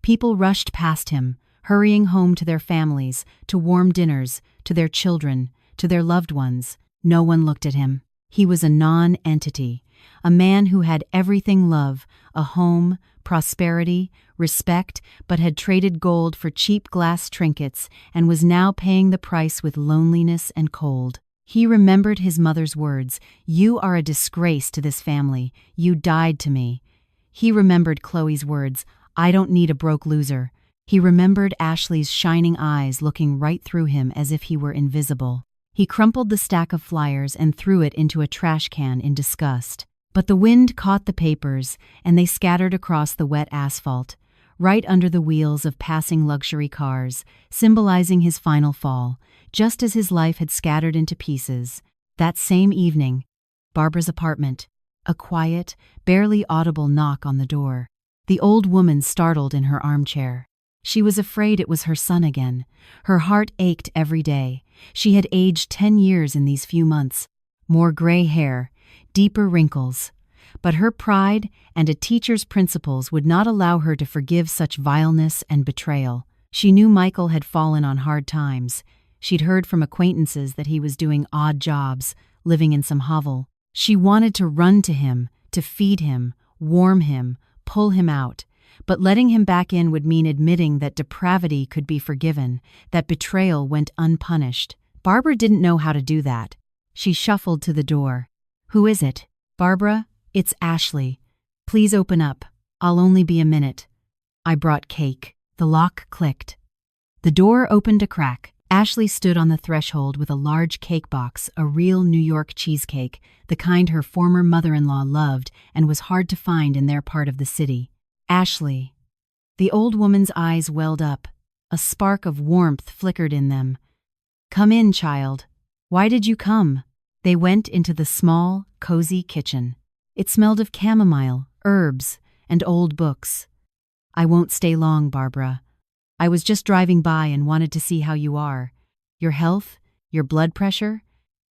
People rushed past him, hurrying home to their families, to warm dinners, to their children, to their loved ones. No one looked at him. He was a non-entity, a man who had everything love, a home, prosperity, respect, but had traded gold for cheap glass trinkets and was now paying the price with loneliness and cold. He remembered his mother's words, "You are a disgrace to this family. You died to me." He remembered Chloe's words, "I don't need a broke loser." He remembered Ashley's shining eyes looking right through him as if he were invisible. He crumpled the stack of flyers and threw it into a trash can in disgust. But the wind caught the papers, and they scattered across the wet asphalt, right under the wheels of passing luxury cars, symbolizing his final fall, just as his life had scattered into pieces. That same evening, Barbara's apartment, a quiet, barely audible knock on the door. The old woman startled in her armchair. She was afraid it was her son again. Her heart ached every day. She had aged 10 years in these few months. More gray hair, deeper wrinkles. But her pride and a teacher's principles would not allow her to forgive such vileness and betrayal. She knew Michael had fallen on hard times. She'd heard from acquaintances that he was doing odd jobs, living in some hovel. She wanted to run to him, to feed him, warm him, pull him out. But letting him back in would mean admitting that depravity could be forgiven, that betrayal went unpunished. Barbara didn't know how to do that. She shuffled to the door. "Who is it?" "Barbara, it's Ashley. Please open up. I'll only be a minute. I brought cake." The lock clicked. The door opened a crack, Ashley stood on the threshold with a large cake box, a real New York cheesecake, the kind her former mother-in-law loved and was hard to find in their part of the city. Ashley. The old woman's eyes welled up. A spark of warmth flickered in them. "Come in, child. Why did you come?" They went into the small, cozy kitchen. It smelled of chamomile, herbs, and old books. "I won't stay long, Barbara. I was just driving by and wanted to see how you are. Your health? Your blood pressure?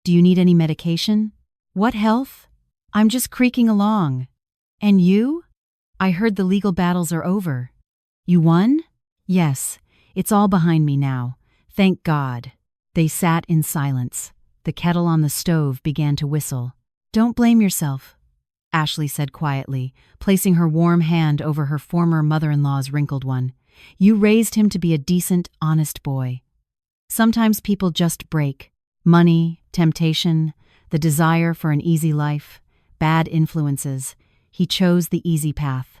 Do you need any medication?" "What health? I'm just creaking along." "And you? I heard the legal battles are over." "You won?" "Yes, it's all behind me now. Thank God." They sat in silence. The kettle on the stove began to whistle. "Don't blame yourself," Ashley said quietly, placing her warm hand over her former mother-in-law's wrinkled one. "You raised him to be a decent, honest boy. Sometimes people just break. Money, temptation, the desire for an easy life, bad influences. He chose the easy path.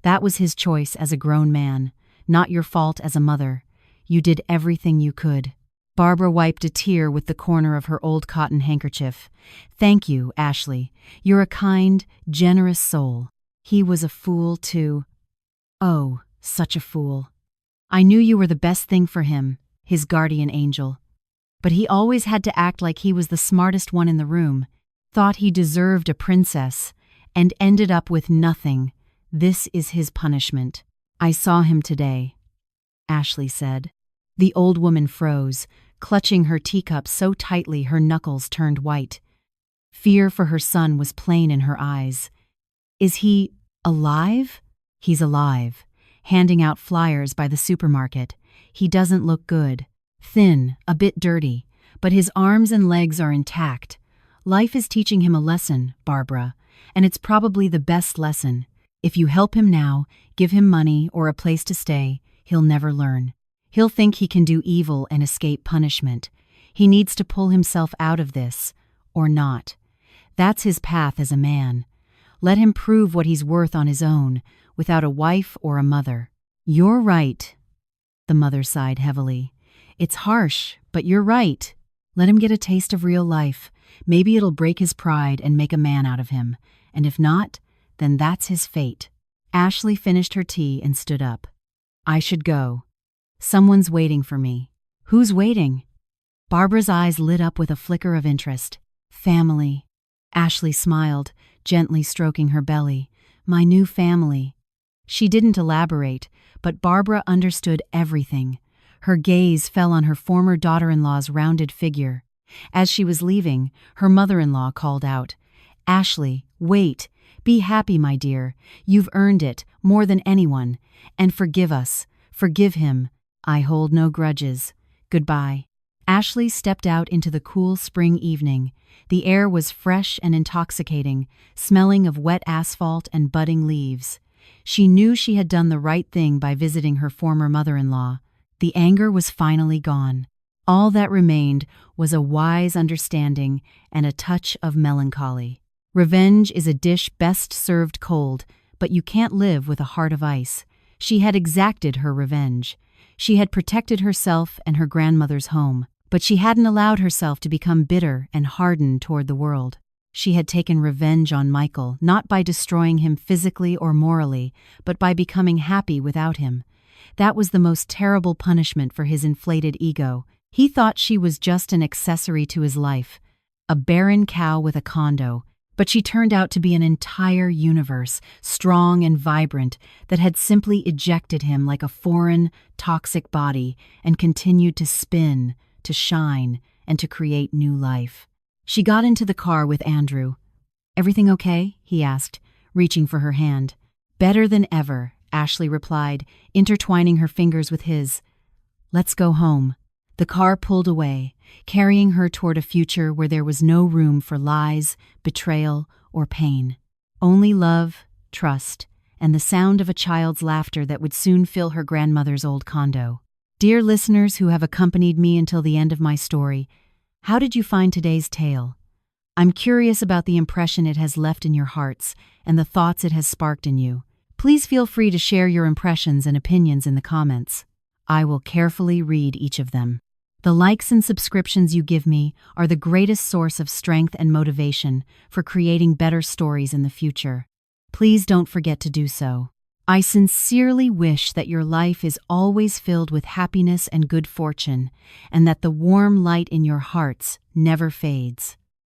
That was his choice as a grown man, not your fault as a mother. You did everything you could." Barbara wiped a tear with the corner of her old cotton handkerchief. "Thank you, Ashley. You're a kind, generous soul. He was a fool, too. Oh, such a fool. I knew you were the best thing for him, his guardian angel. But he always had to act like he was the smartest one in the room, thought he deserved a princess, and ended up with nothing. This is his punishment." "I saw him today," Ashley said. The old woman froze, clutching her teacup so tightly her knuckles turned white. Fear for her son was plain in her eyes. "Is he alive?" "He's alive, handing out flyers by the supermarket. He doesn't look good. Thin, a bit dirty, but his arms and legs are intact. Life is teaching him a lesson, Barbara, and it's probably the best lesson. If you help him now, give him money or a place to stay, he'll never learn. He'll think he can do evil and escape punishment. He needs to pull himself out of this, or not. That's his path as a man. Let him prove what he's worth on his own, without a wife or a mother." "You're right," the mother sighed heavily. "It's harsh, but you're right. Let him get a taste of real life. Maybe it'll break his pride and make a man out of him. And if not, then that's his fate." Ashley finished her tea and stood up. "I should go. Someone's waiting for me." "Who's waiting?" Barbara's eyes lit up with a flicker of interest. "Family." Ashley smiled, gently stroking her belly. "My new family." She didn't elaborate, but Barbara understood everything. Her gaze fell on her former daughter-in-law's rounded figure. As she was leaving, her mother-in-law called out, "Ashley, wait. Be happy, my dear. You've earned it, more than anyone. And forgive us. Forgive him. I hold no grudges. Goodbye." Ashley stepped out into the cool spring evening. The air was fresh and intoxicating, smelling of wet asphalt and budding leaves. She knew she had done the right thing by visiting her former mother-in-law. The anger was finally gone. All that remained was a wise understanding and a touch of melancholy. Revenge is a dish best served cold, but you can't live with a heart of ice. She had exacted her revenge. She had protected herself and her grandmother's home, but she hadn't allowed herself to become bitter and hardened toward the world. She had taken revenge on Michael, not by destroying him physically or morally, but by becoming happy without him. That was the most terrible punishment for his inflated ego. He thought she was just an accessory to his life, a barren cow with a condo, but she turned out to be an entire universe, strong and vibrant, that had simply ejected him like a foreign, toxic body and continued to spin, to shine, and to create new life. She got into the car with Andrew. "Everything okay?" he asked, reaching for her hand. "Better than ever," Ashley replied, intertwining her fingers with his. "Let's go home." The car pulled away, carrying her toward a future where there was no room for lies, betrayal, or pain. Only love, trust, and the sound of a child's laughter that would soon fill her grandmother's old condo. Dear listeners who have accompanied me until the end of my story, how did you find today's tale? I'm curious about the impression it has left in your hearts and the thoughts it has sparked in you. Please feel free to share your impressions and opinions in the comments. I will carefully read each of them. The likes and subscriptions you give me are the greatest source of strength and motivation for creating better stories in the future. Please don't forget to do so. I sincerely wish that your life is always filled with happiness and good fortune, and that the warm light in your hearts never fades.